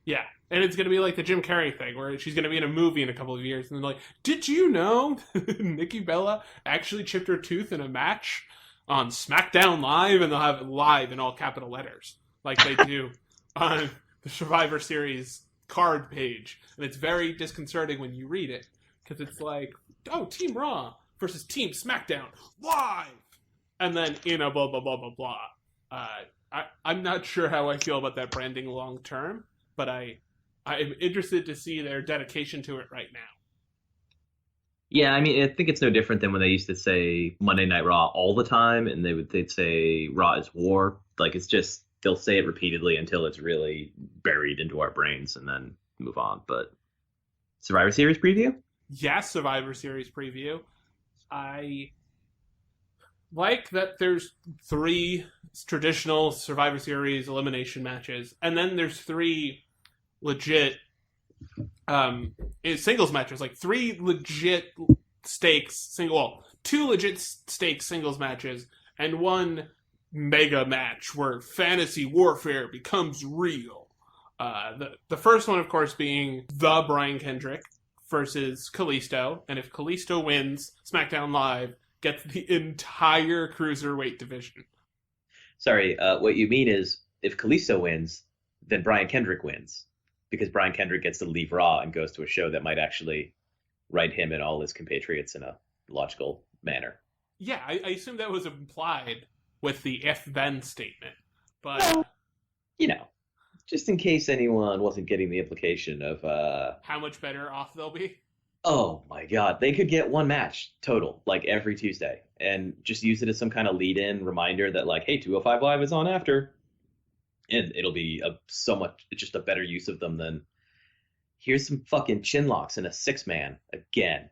Yeah, and it's going to be like the Jim Carrey thing, where she's going to be in a movie in a couple of years, and they're like, did you know Nikki Bella actually chipped her tooth in a match on SmackDown Live? And they'll have it live in all capital letters, like they do on the Survivor Series card page. And it's very disconcerting when you read it, because it's like, oh, Team Raw versus Team SmackDown live! And then, blah, blah, blah, blah, blah. I'm not sure how I feel about that branding long term, but I'm interested to see their dedication to it right now. Yeah, I mean, I think it's no different than when they used to say Monday Night Raw all the time, and they'd say Raw is War. Like, it's just, they'll say it repeatedly until it's really buried into our brains, and then move on. But Survivor Series preview? Yes, Survivor Series preview. I like that there's 3 traditional Survivor Series elimination matches, and then there's 3 legit singles matches, like 3 legit stakes, 2 legit stakes singles matches, and 1 mega match where fantasy warfare becomes real. The first one, of course, being the Brian Kendrick versus Kalisto, and if Kalisto wins, SmackDown Live gets the entire cruiserweight division. Sorry, what you mean is if Kalisto wins, then Brian Kendrick wins, because Brian Kendrick gets to leave Raw and goes to a show that might actually right him and all his compatriots in a logical manner. Yeah, I assume that was implied with the if-then statement, but... Well, just in case anyone wasn't getting the implication of... how much better off they'll be? Oh my god, they could get 1 match total, like every Tuesday, and just use it as some kind of lead-in reminder that, like, hey, 205 Live is on after. And it'll be just a better use of them than, here's some fucking chin locks in a 6-man again.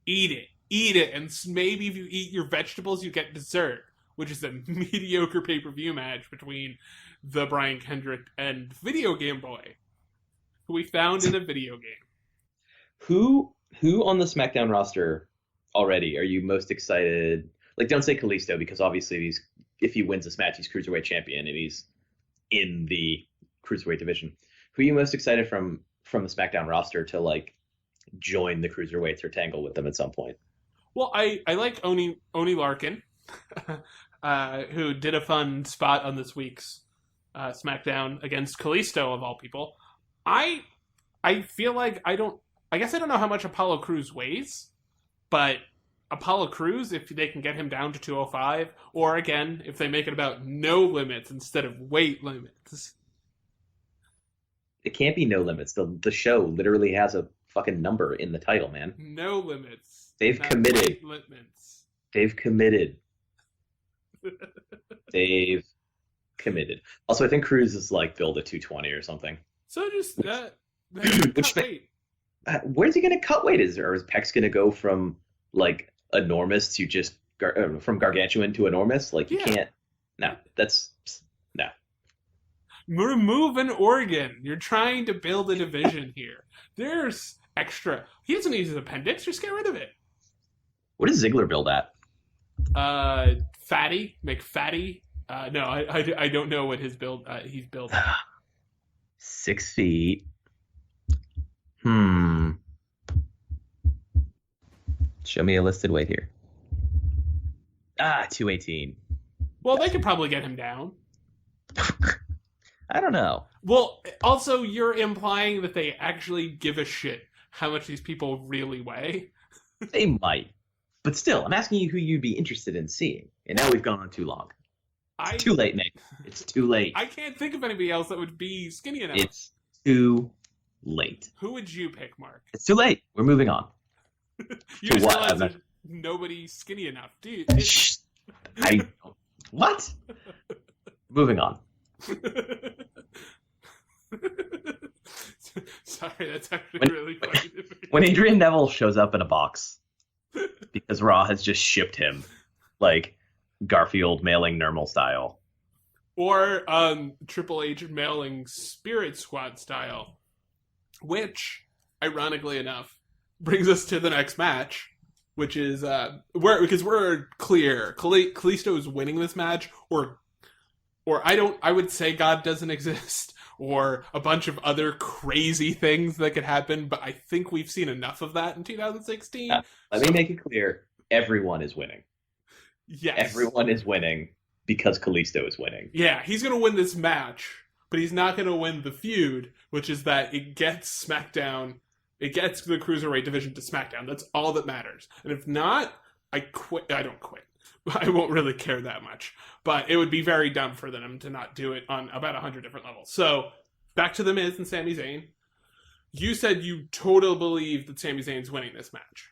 Eat it, and maybe if you eat your vegetables, you get dessert, which is a mediocre pay-per-view match between the Brian Kendrick and Video Game Boy, who we found in a video game. Who on the SmackDown roster already are you most excited? Like, don't say Kalisto, because obviously if he wins this match, he's Cruiserweight champion, and he's in the Cruiserweight division. Who are you most excited from the SmackDown roster to, like, join the Cruiserweights or tangle with them at some point? Well, I like Oni Larkin, who did a fun spot on this week's SmackDown against Kalisto, of all people. I feel like I guess I don't know how much Apollo Crews weighs, but Apollo Crews, if they can get him down to 205, or again, if they make it about no limits instead of weight limits. It can't be no limits. The show literally has a fucking number in the title, man. No limits. They've committed. Limits. They've committed. They've committed. Also, I think Crews is like billed at 220 or something. So just where's he going to cut weight? Is Peck's going to go from like enormous to just from gargantuan to enormous? Like, you can't. No, that's no. Remove an organ. You're trying to build a division here. There's extra. He doesn't need his appendix. Just get rid of it. What is Ziggler billed at? Fatty McFatty. No, I don't know what his build. He's built at. 6 feet. Show me a listed weight here. 218. Well, they could probably get him down. I don't know. Well, also, you're implying that they actually give a shit how much these people really weigh. They might. But still, I'm asking you who you'd be interested in seeing. And now we've gone on too long. It's too late, Nick. It's too late. I can't think of anybody else that would be skinny enough. It's too late. Who would you pick, Mark? It's too late. We're moving on. You just realized there's nobody skinny enough, dude. What? Moving on. Sorry, that's actually really funny. When Adrian Neville shows up in a box because Raw has just shipped him, like Garfield mailing Nermal style, or Triple H mailing Spirit Squad style, which, ironically enough, brings us to the next match, which is because we're clear, Kalisto is winning this match, or or I would say God doesn't exist, or a bunch of other crazy things that could happen, but I think we've seen enough of that in 2016. Let me make it clear. Everyone is winning. Yes. Everyone is winning because Kalisto is winning. Yeah, he's going to win this match, but he's not going to win the feud, which is that it gets SmackDown, it gets the Cruiserweight division to SmackDown. That's all that matters. And if not, I quit. I don't quit. I won't really care that much. But it would be very dumb for them to not do it on about 100 different levels. So, back to The Miz and Sami Zayn. You said you totally believe that Sami Zayn's winning this match.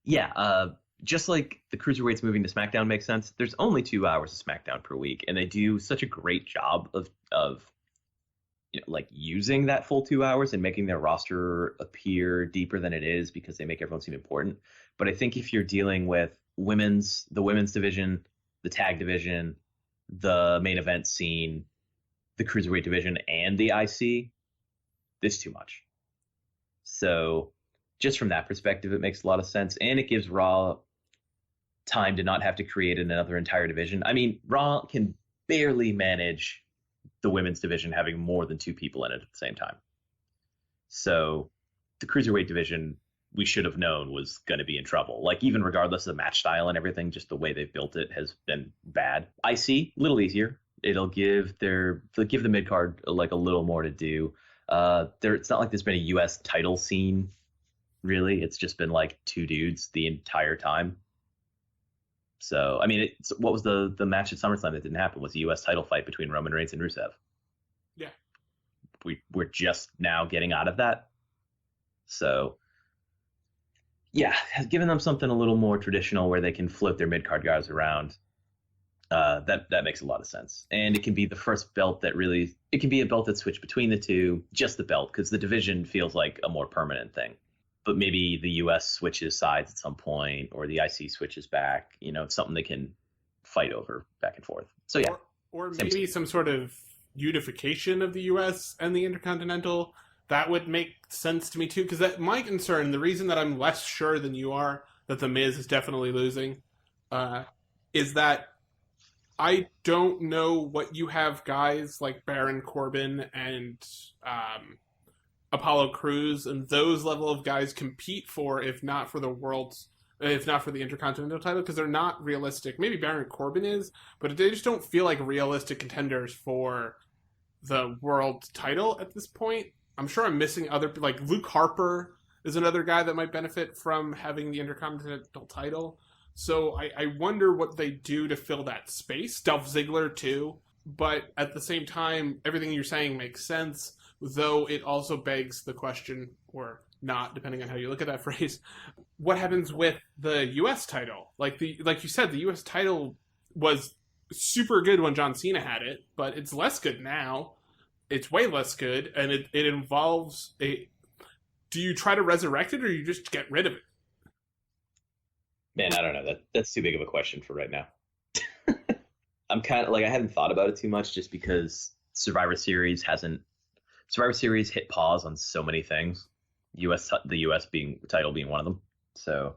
Yeah, just like the Cruiserweights moving to SmackDown makes sense, there's only 2 hours of SmackDown per week, and they do such a great job of like using that full 2 hours and making their roster appear deeper than it is because they make everyone seem important. But I think if you're dealing with the women's division, the tag division, the main event scene, the Cruiserweight division, and the IC, this is too much. So just from that perspective, it makes a lot of sense, and it gives Raw time to not have to create another entire division. I mean, Raw can barely manage the women's division having more than 2 people in it at the same time. So the Cruiserweight division, we should have known was going to be in trouble. Like, even regardless of the match style and everything, just the way they've built it has been bad. IC, a little easier. It'll give the mid card like a little more to do. It's not like there's been a U.S. title scene, really. It's just been like 2 dudes the entire time. So, I mean, what was the match at SummerSlam that didn't happen? Was a U.S. title fight between Roman Reigns and Rusev. Yeah. We're just now getting out of that. So, yeah, giving them something a little more traditional where they can float their mid-card guys around, that makes a lot of sense. And it can be the first belt it can be a belt that switched between the two, just the belt, because the division feels like a more permanent thing. But maybe the U.S. switches sides at some point, or the IC switches back. It's something they can fight over back and forth. So yeah, or maybe some sort of unification of the U.S. and the Intercontinental. That would make sense to me too, because my concern, the reason that I'm less sure than you are that The Miz is definitely losing, is that I don't know what you have guys like Baron Corbin and Apollo Crews and those level of guys compete for, if not for the Intercontinental title, because they're not realistic. Maybe Baron Corbin is, but they just don't feel like realistic contenders for the world title at this point. I'm sure I'm missing like Luke Harper is another guy that might benefit from having the Intercontinental title. So I wonder what they do to fill that space. Dolph Ziggler too, but at the same time, everything you're saying makes sense. Though it also begs the question, or not, depending on how you look at that phrase, what happens with the U.S. title? Like you said, the U.S. title was super good when John Cena had it, but it's less good now. It's way less good, and it involves a... Do you try to resurrect it, or you just get rid of it? Man, I don't know. That's too big of a question for right now. I'm kind of like, I haven't thought about it too much, just because Survivor Series hit pause on so many things. The U.S. title being one of them. So,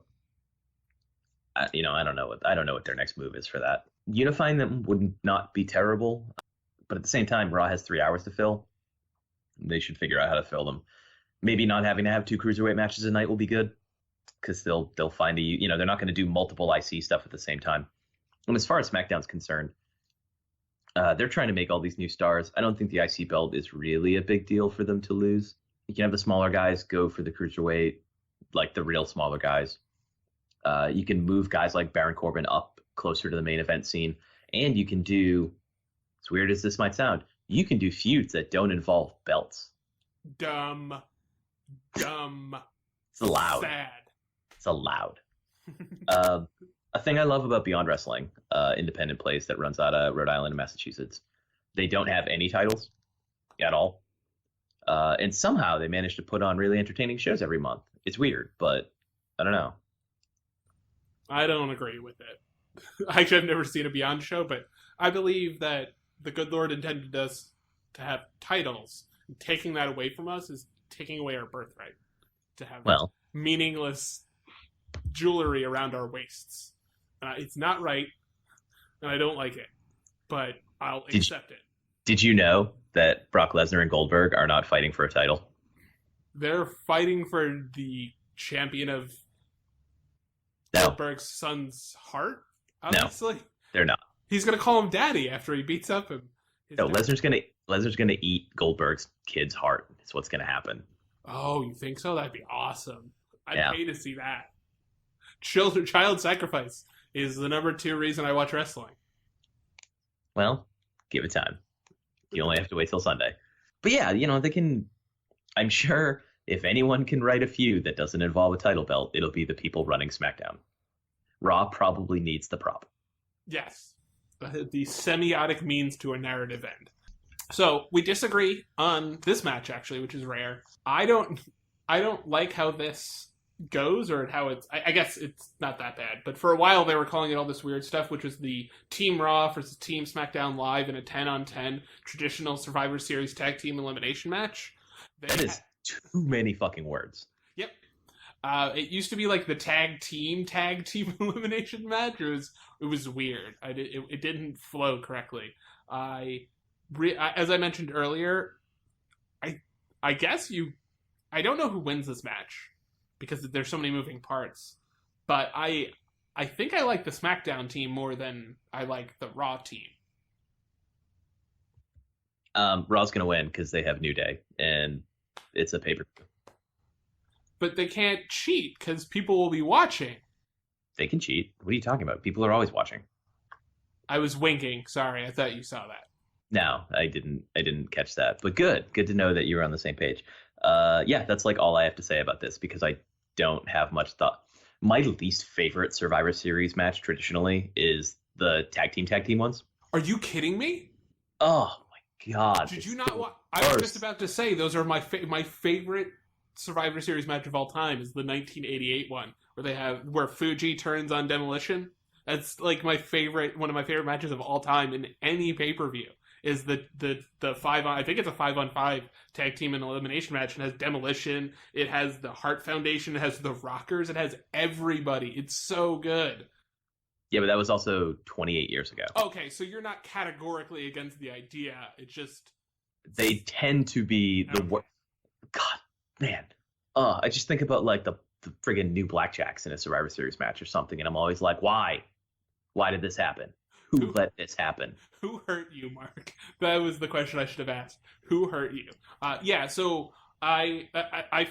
I don't know what their next move is for that. Unifying them would not be terrible, but at the same time, Raw has 3 hours to fill. They should figure out how to fill them. Maybe not having to have 2 cruiserweight matches a night will be good, because they'll find they're not going to do multiple IC stuff at the same time. And as far as SmackDown's concerned, they're trying to make all these new stars. I don't think the IC belt is really a big deal for them to lose. You can have the smaller guys go for the cruiserweight, like the real smaller guys. You can move guys like Baron Corbin up closer to the main event scene. And you can do, as weird as this might sound, you can do feuds that don't involve belts. Dumb. It's allowed. Sad. It's allowed. A thing I love about Beyond Wrestling, independent place that runs out of Rhode Island and Massachusetts, they don't have any titles at all. And somehow they manage to put on really entertaining shows every month. It's weird, but I don't know. I don't agree with it. Actually, I've never seen a Beyond show, but I believe that the good Lord intended us to have titles. And taking that away from us is taking away our birthright. To have meaningless jewelry around our waists. It's not right, and I don't like it. but I'll accept it. Did you know that Brock Lesnar and Goldberg are not fighting for a title? They're fighting for the champion of Goldberg's son's heart, obviously. No, they're not. He's going to call him daddy after he beats up him. No, Lesnar's gonna eat Goldberg's kid's heart. That's what's gonna happen. Oh, you think so? That'd be awesome. I'd pay to see that. Child sacrifice is the number 2 reason I watch wrestling. Well, give it time. You only have to wait till Sunday. But yeah, they can. I'm sure if anyone can write a feud that doesn't involve a title belt, it'll be the people running SmackDown. Raw probably needs the prop. Yes. The semiotic means to a narrative end. So we disagree on this match, actually, which is rare. I don't like how this goes, or how it's. I guess it's not that bad, but for a while they were calling it all this weird stuff, which was the Team Raw versus Team SmackDown Live in a 10-on-10 traditional Survivor Series tag team elimination match. That is too many fucking words. Yep. It used to be like the tag team elimination match. It was weird. It didn't flow correctly. As I mentioned earlier, I guess I don't know who wins this match because there's so many moving parts, but I think I like the SmackDown team more than I like the Raw team. Raw's gonna win because they have New Day and it's a pay-per-view. But they can't cheat because people will be watching. They can cheat. What are you talking about? People are always watching. I was winking. Sorry, I thought you saw that. No, I didn't catch that. But good to know that you were on the same page. Yeah, that's like all I have to say about this because I don't have much thought. My least favorite Survivor Series match traditionally is the tag team ones. Are you kidding me? Oh my god! Did you not watch? I was just about to say those are my favorite Survivor Series match of all time is the 1988 one where Fuji turns on Demolition. That's like one of my favorite matches of all time in any pay-per-view. Is the 5 on, I think it's a 5-on-5 tag team and elimination match, and has Demolition, it has the Hart Foundation, it has the Rockers, it has everybody. It's so good. Yeah, but that was also 28 years ago. Okay, so you're not categorically against the idea. It's just they tend to be the worst. God, man. I just think about like the friggin' new Blackjacks in a Survivor Series match or something, and I'm always like, why? Why did this happen? Who let this happen? Who hurt you, Mark? That was the question I should have asked. Who hurt you? Yeah, so I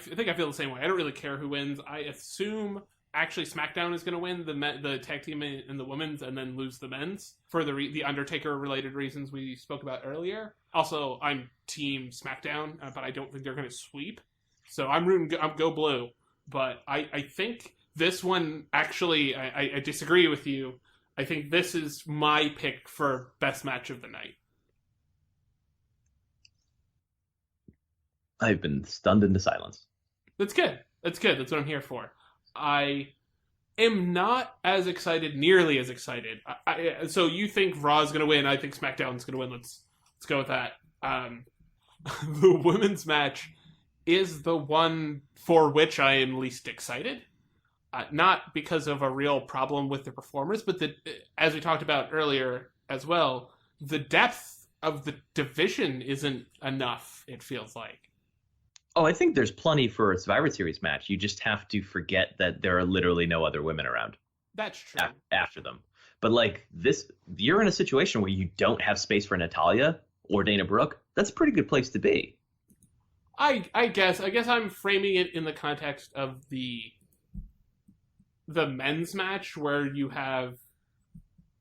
think I feel the same way. I don't really care who wins. I assume actually SmackDown is going to win the tag team in the women's and then lose the men's for the Undertaker related reasons we spoke about earlier. Also, I'm team SmackDown, but I don't think they're going to sweep. So I'm go blue. But I think this one, actually, I disagree with you. I think this is my pick for best match of the night. I've been stunned into silence. That's good. That's what I'm here for. I am not as excited, nearly as excited. So you think Raw's going to win. I think SmackDown's going to win. Let's go with that. The women's match is the one for which I am least excited. Not because of a real problem with the performers, but as we talked about earlier as well, the depth of the division isn't enough, it feels like. Oh, I think there's plenty for a Survivor Series match. You just have to forget that there are literally no other women around. That's true. After them. But like this, you're in a situation where you don't have space for Natalya or Dana Brooke. That's a pretty good place to be. I guess I'm framing it in the context of the men's match where you have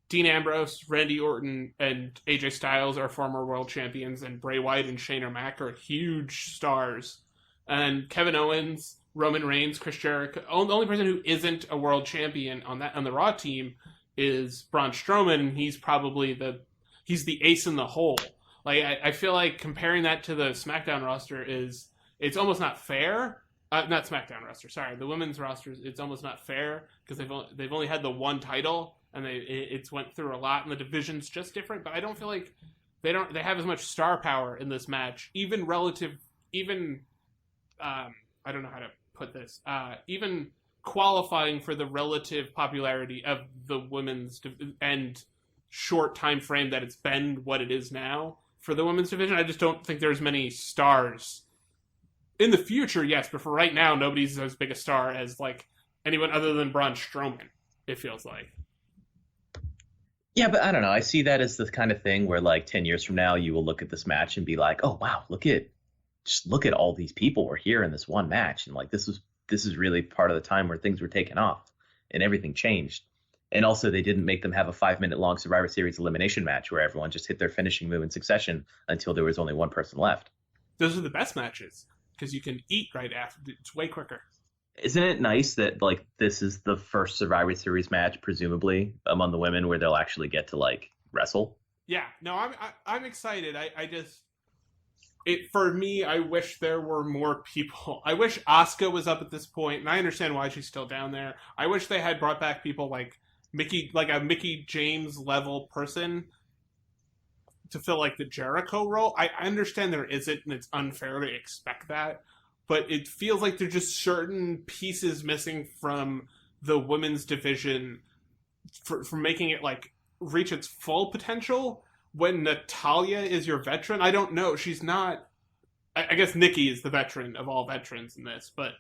Dean Ambrose, Randy Orton, and AJ Styles are former world champions, and Bray Wyatt and Shane O'Mac are huge stars. And Kevin Owens, Roman Reigns, Chris Jericho. The only person who isn't a world champion on the Raw team is Braun Strowman, and he's probably the ace in the hole. Like I feel like comparing that to the SmackDown roster it's almost not fair. Not SmackDown roster. Sorry, the women's roster. It's almost not fair because they've only had the one title and it's went through a lot, and the division's just different. But I don't feel like they have as much star power in this match, even relative. I don't know how to put this. Even qualifying for the relative popularity of the women's and short time frame that it's been what it is now for the women's division. I just don't think there's many stars. In the future, yes, but for right now, nobody's as big a star as like anyone other than Braun Strowman, it feels like. Yeah, but I don't know. I see that as the kind of thing where like 10 years from now, you will look at this match and be like, oh, wow, look at all these people were here in this one match. And like, this is really part of the time where things were taken off and everything changed. And also they didn't make them have a 5-minute long Survivor Series elimination match where everyone just hit their finishing move in succession until there was only one person left. Those are the best matches because you can eat right after. It's way quicker. Isn't it nice that like this is the first Survivor Series match, presumably among the women, where they'll actually get to like wrestle? Yeah, no, I'm excited. For me, I wish there were more people. I wish Asuka was up at this point, and I understand why she's still down there. I wish they had brought back people like Mickey, like a Mickey James level person to fill like the Jericho role. I understand there isn't, and it's unfair to expect that. But it feels like there's just certain pieces missing from the women's division for making it like reach its full potential. When Natalya is your veteran, I don't know. She's not. I guess Nikki is the veteran of all veterans in this, but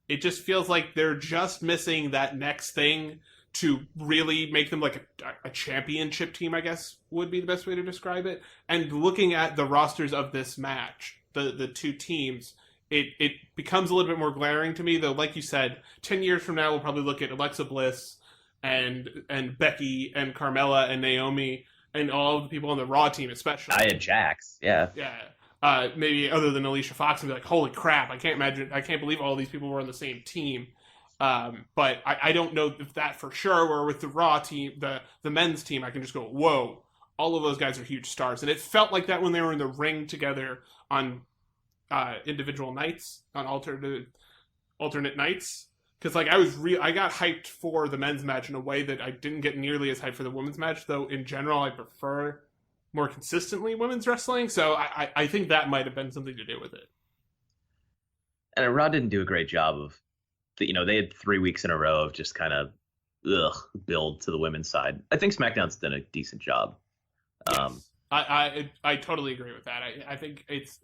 it just feels like they're just missing that next thing to really make them like a championship team, I guess would be the best way to describe it. And looking at the rosters of this match, the two teams, it becomes a little bit more glaring to me, though. Like you said, 10 years from now, we'll probably look at Alexa Bliss and Becky and Carmella and Naomi and all of the people on the Raw team, especially. I had Jax, yeah. Yeah. Maybe other than Alicia Fox, and be like, holy crap, I can't believe all these people were on the same team. But I don't know if that for sure, or with the Raw team, the men's team, I can just go, whoa, all of those guys are huge stars. And it felt like that when they were in the ring together on individual nights, on alternate nights. Because like I got hyped for the men's match in a way that I didn't get nearly as hyped for the women's match, though in general I prefer more consistently women's wrestling. So I think that might have been something to do with it. And Raw didn't do a great job of, they had 3 weeks in a row of just kind of build to the women's side. I think SmackDown's done a decent job. Yes. I totally agree with that. I think it's,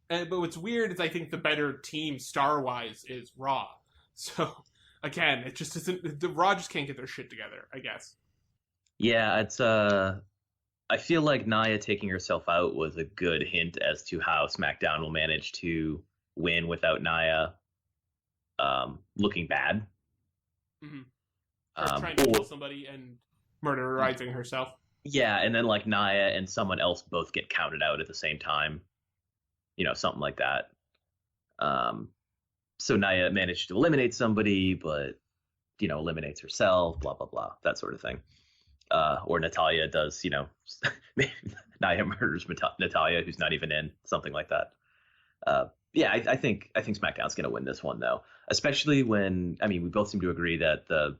but what's weird is I think the better team star wise is Raw. So again, it just isn't. The Raw just can't get their shit together, I guess. Yeah, it's I feel like Nia taking herself out was a good hint as to how SmackDown will manage to win without Nia looking bad. Mm-hmm. Trying to kill somebody and murderizing herself. Yeah, and then like Nia and someone else both get counted out at the same time. Something like that. So Nia managed to eliminate somebody, but, eliminates herself, blah, blah, blah, that sort of thing. Or Natalya does, Nia murders Natalya, who's not even in, something like that. I think SmackDown's going to win this one, though, especially when, we both seem to agree that the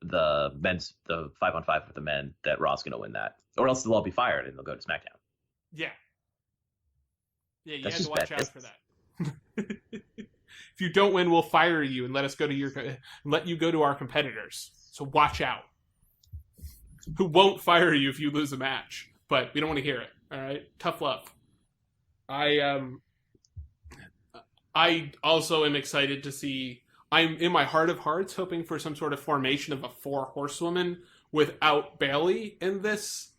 5-on-5 with the men, that Raw's going to win that. Or else they'll all be fired and they'll go to SmackDown. Yeah. Yeah, you have to watch out for that. If you don't win, we'll fire you and let you go to our competitors. So watch out. Who won't fire you if you lose a match? But we don't want to hear it. All right, tough love. I also am excited to see. I'm in my heart of hearts hoping for some sort of formation of a 4 horsewoman without Bayley in this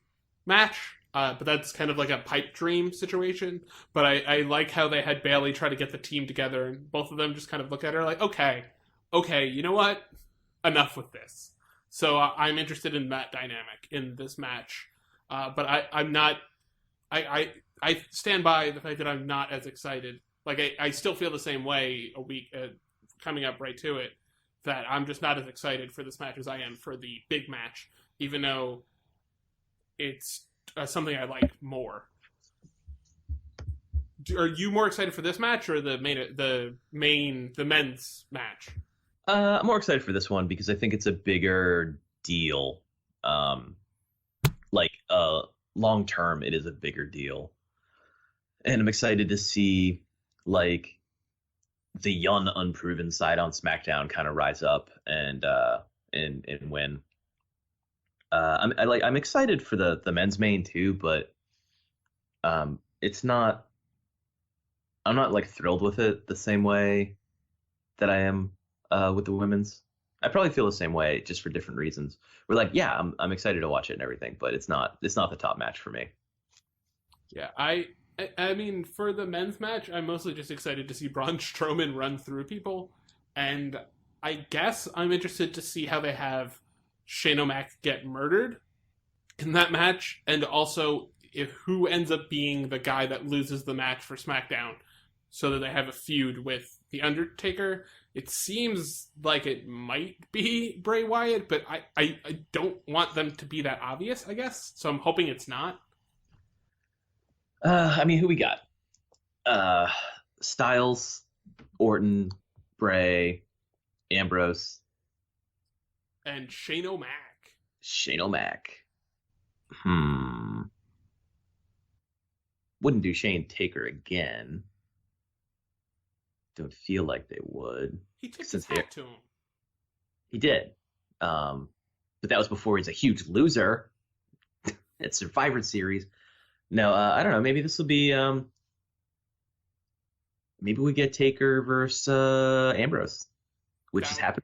match. But that's kind of like a pipe dream situation. But I like how they had Bayley try to get the team together, and both of them just kind of look at her like, okay, you know what? Enough with this. So I'm interested in that dynamic in this match. But I'm not. I stand by the fact that I'm not as excited. Like I still feel the same way a week coming up right to it. That I'm just not as excited for this match as I am for the big match, even though it's something I like more. Are you more excited for this match or the men's match? I'm more excited for this one because I think it's a bigger deal. Long term, it is a bigger deal, and I'm excited to see like the young, unproven side on SmackDown kind of rise up and win. I'm excited for the men's main too, but it's not. I'm not like thrilled with it the same way that I am with the women's. I probably feel the same way, just for different reasons. We're like, yeah, I'm excited to watch it and everything, but it's not the top match for me. Yeah, I mean, for the men's match, I'm mostly just excited to see Braun Strowman run through people, and I guess I'm interested to see how they have Shane O'Mac get murdered in that match, and also if who ends up being the guy that loses the match for SmackDown, so that they have a feud with The Undertaker. It seems like it might be Bray Wyatt, but I don't want them to be that obvious, I guess, so I'm hoping it's not. I mean, who we got? Styles, Orton, Bray, Ambrose, And Shane O'Mac. Shane O'Mac. Wouldn't do Shane Taker again. Don't feel like they would. He took his hat to him. He did. But that was before he's a huge loser at Survivor Series. No, I don't know. Maybe this will be. Maybe we get Taker versus Ambrose, which has happened.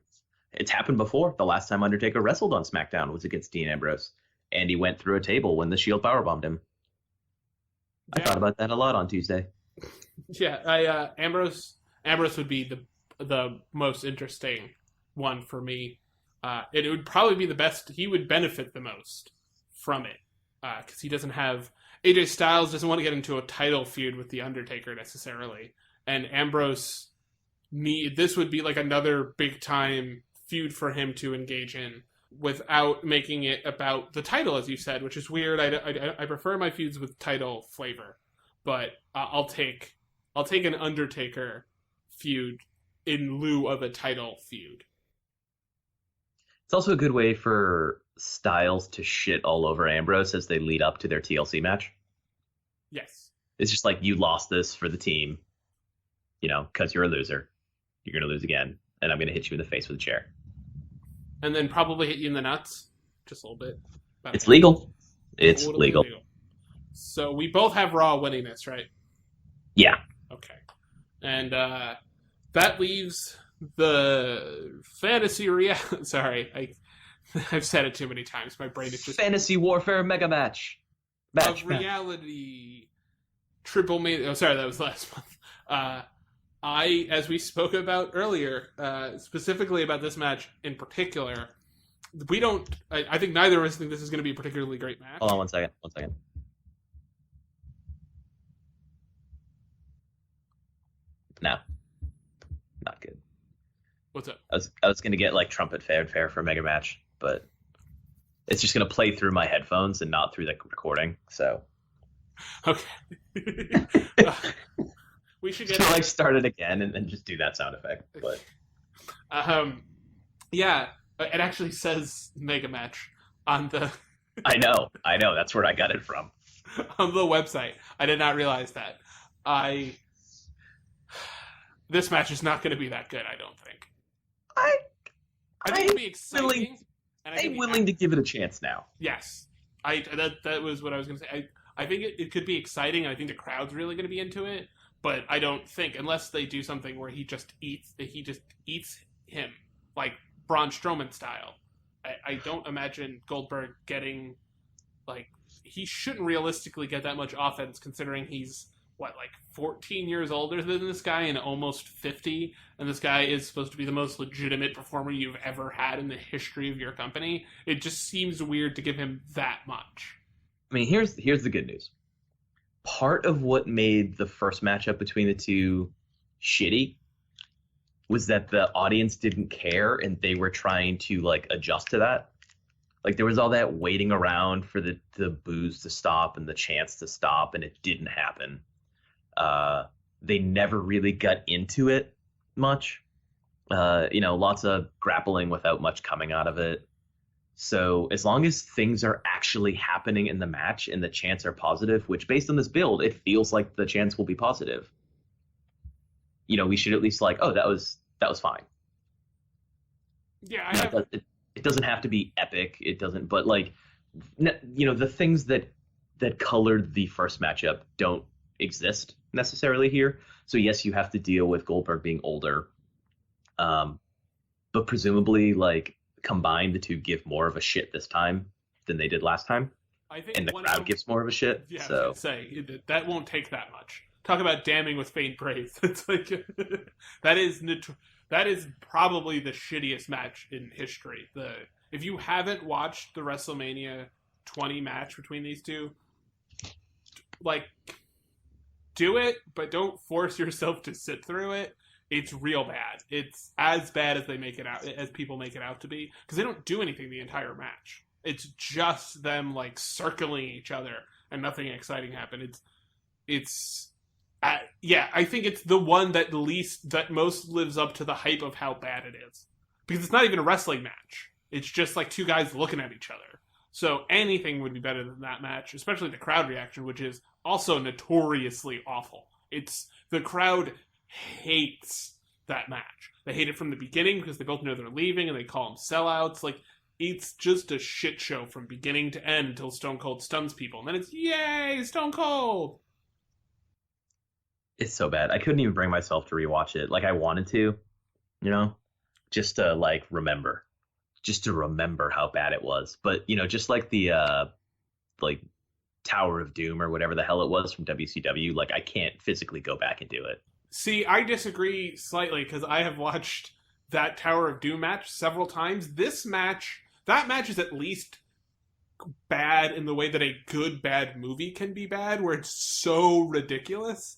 It's happened before. The last time Undertaker wrestled on SmackDown was against Dean Ambrose, and he went through a table when the Shield powerbombed him. Yeah. I thought about that a lot on Tuesday. Yeah, Ambrose would be the most interesting one for me. It would probably be the best. He would benefit the most from it because he doesn't have. AJ Styles doesn't want to get into a title feud with The Undertaker necessarily. And Ambrose, this would be like another big time feud for him to engage in without making it about the title, as you said, which is weird. I prefer my feuds with title flavor, but I'll take an Undertaker feud in lieu of a title feud. It's also a good way for Styles to shit all over Ambrose as they lead up to their TLC match. Yes. It's just like, you lost this for the team, because you're a loser. You're going to lose again, and I'm going to hit you in the face with a chair. And then probably hit you in the nuts, just a little bit. It's legal. It's legal. So we both have Raw winning this, right? Yeah. Okay. And that leaves the fantasy Sorry, I've said it too many times. My brain is just fantasy warfare mega match. Of reality triple main. Oh, sorry, that was last month. As we spoke about earlier, specifically about this match in particular, we don't. I think neither of us think this is going to be a particularly great match. Hold on, one second. No, not good. What's up? I was going to get like trumpet fanfare for mega match, but it's just going to play through my headphones and not through the recording. So, okay. We should get like start it again and then just do that sound effect. But yeah, it actually says mega match on the. I know. That's where I got it from. On the website, I did not realize that. This match is not going to be that good. I don't think. I think it'll be exciting. I'm willing to give it a chance now. Yes, that was what I was going to say. I think it could be exciting. I think the crowd's really going to be into it. But I don't think, unless they do something where he just eats him, like Braun Strowman style. I don't imagine Goldberg getting, he shouldn't realistically get that much offense considering he's, 14 years older than this guy and almost 50, and this guy is supposed to be the most legitimate performer you've ever had in the history of your company. It just seems weird to give him that much. I mean, here's the good news. Part of what made the first matchup between the two shitty was that the audience didn't care and they were trying to adjust to that. There was all that waiting around for the boos to stop and the chants to stop, and it didn't happen. They never really got into it much. Lots of grappling without much coming out of it. So as long as things are actually happening in the match and the chants are positive, which based on this build, it feels like the chants will be positive. We should at least that was fine. Yeah, it it doesn't have to be epic. It doesn't, but like, the things that colored the first matchup don't exist necessarily here. So yes, you have to deal with Goldberg being older, but presumably, like, combined, the two give more of a shit this time than they did last time, I think, and the crowd gives more of a shit. Yeah, so I was gonna say that won't take that much. Talk about damning with faint praise. It's like that is probably the shittiest match in history. If you haven't watched the WrestleMania 20 match between these two, like, do it, but don't force yourself to sit through it. It's real bad. It's as bad as people make it out to be, because they don't do anything the entire match. It's just them, like, circling each other and nothing exciting happened. I think it's the one that most lives up to the hype of how bad it is, because it's not even a wrestling match. It's just like two guys looking at each other. So anything would be better than that match, especially the crowd reaction, which is also notoriously awful. The crowd hates that match. They hate it from the beginning because they both know they're leaving and they call them sellouts. Like, it's just a shit show from beginning to end until Stone Cold stuns people. And then it's, yay, Stone Cold! it's so bad. I couldn't even bring myself to rewatch it. Like, I wanted to, just to, like, remember how bad it was. But, just like the, like, Tower of Doom or whatever the hell it was from WCW, like, I can't physically go back and do it. See, I disagree slightly, because I have watched that Tower of Doom match several times. That match is at least bad in the way that a good bad movie can be bad, where it's so ridiculous.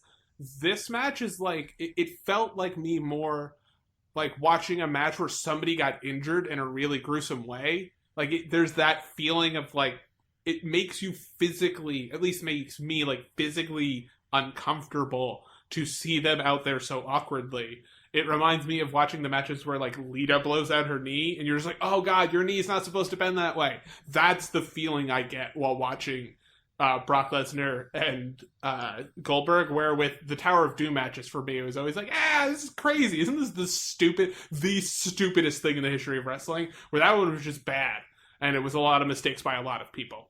This match is like, it felt like me more like watching a match where somebody got injured in a really gruesome way. Like, there's that feeling of, like, it makes you physically, at least makes me, like, physically uncomfortable to see them out there so awkwardly. It reminds me of watching the matches where, like, Lita blows out her knee, and you're just like, oh god, your knee's not supposed to bend that way. That's the feeling I get while watching Brock Lesnar and Goldberg, where with the Tower of Doom matches, for me, it was always like, this is crazy. Isn't this the stupidest thing in the history of wrestling? Where that one was just bad, and it was a lot of mistakes by a lot of people.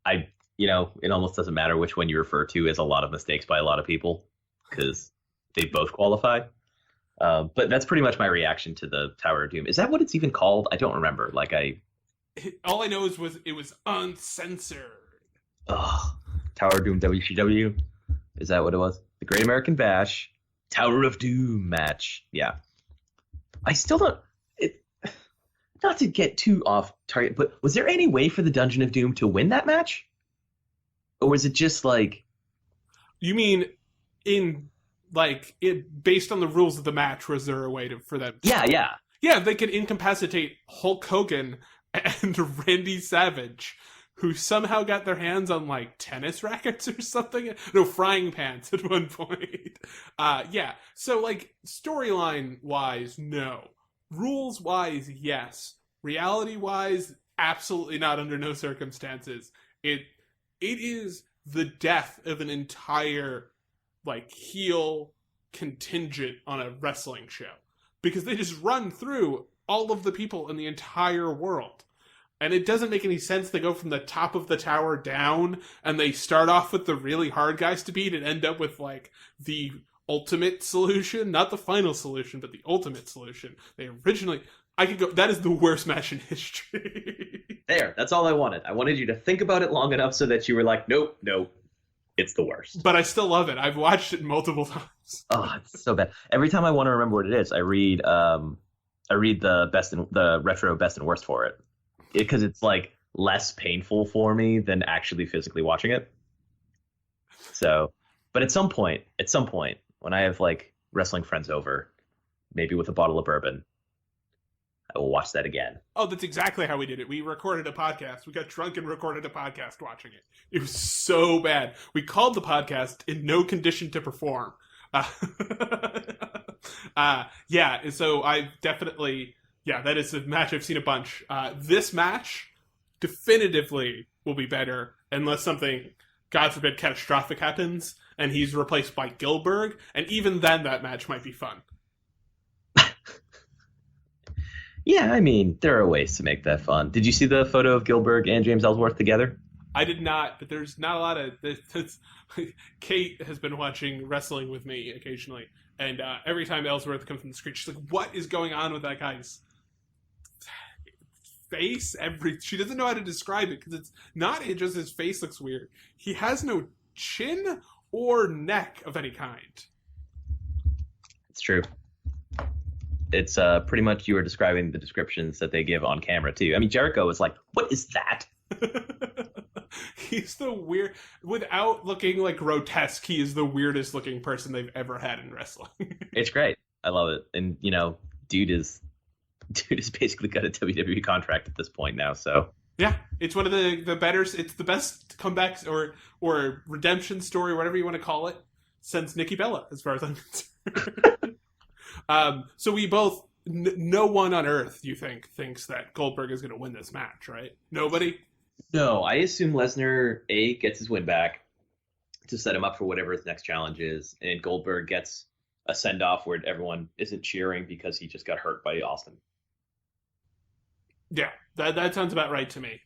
It almost doesn't matter which one you refer to as a lot of mistakes by a lot of people, because they both qualify. But that's pretty much my reaction to the Tower of Doom. Is that what it's even called? I don't remember. All I know is it was uncensored. Tower of Doom WCW. Is that what it was? The Great American Bash, Tower of Doom match. Yeah. I still don't... Not to get too off target, but was there any way for the Dungeon of Doom to win that match? Or was it just like... You mean based on the rules of the match, was there a way for them to... Yeah. Yeah, they could incapacitate Hulk Hogan and Randy Savage, who somehow got their hands on, like, tennis rackets or something. No, frying pans at one point. Yeah. So, like, storyline-wise, no. Rules-wise, yes. Reality-wise, absolutely not, under no circumstances. It is the death of an entire, like, heel contingent on a wrestling show. Because they just run through all of the people in the entire world. And it doesn't make any sense. They go from the top of the tower down, and they start off with the really hard guys to beat and end up with, like, the ultimate solution. Not the final solution, but the ultimate solution. That is the worst match in history. There, that's all I wanted. I wanted you to think about it long enough so that you were like, nope, it's the worst. But I still love it. I've watched it multiple times. Oh, it's so bad. Every time I want to remember what it is, I read the retro best and worst for it. Because it's, like, less painful for me than actually physically watching it. So, but at some point, when I have, like, wrestling friends over, maybe with a bottle of bourbon, I will watch that again. Oh, that's exactly how we did it. We recorded a podcast. We got drunk and recorded a podcast watching it. It was so bad. We called the podcast in no condition to perform. Yeah, so I definitely... Yeah, that is a match I've seen a bunch. This match definitively will be better unless something, God forbid, catastrophic happens and he's replaced by Goldberg. And even then, that match might be fun. Yeah, I mean, there are ways to make that fun. Did you see the photo of Goldberg and James Ellsworth together? I did not, but there's not a lot of. Kate has been watching wrestling with me occasionally, and every time Ellsworth comes on the screen, she's like, "What is going on with that guy's face?" She doesn't know how to describe it because it's not just his face looks weird. He has no chin or neck of any kind. It's true. It's pretty much you were describing the descriptions that they give on camera too. I mean, Jericho was like, "What is that?" He's the weird, without looking like grotesque, he is the weirdest looking person they've ever had in wrestling. It's great. I love it. And dude is basically got a WWE contract at this point now. So yeah, it's one of the better. It's the best comebacks or redemption story, whatever you want to call it, since Nikki Bella, as far as I'm concerned. So we both, no one on earth, you thinks that Goldberg is going to win this match, right? Nobody. no, I assume Lesnar gets his win back to set him up for whatever his next challenge is, and Goldberg gets a send off where everyone isn't cheering because he just got hurt by Austin. Yeah, that sounds about right to me.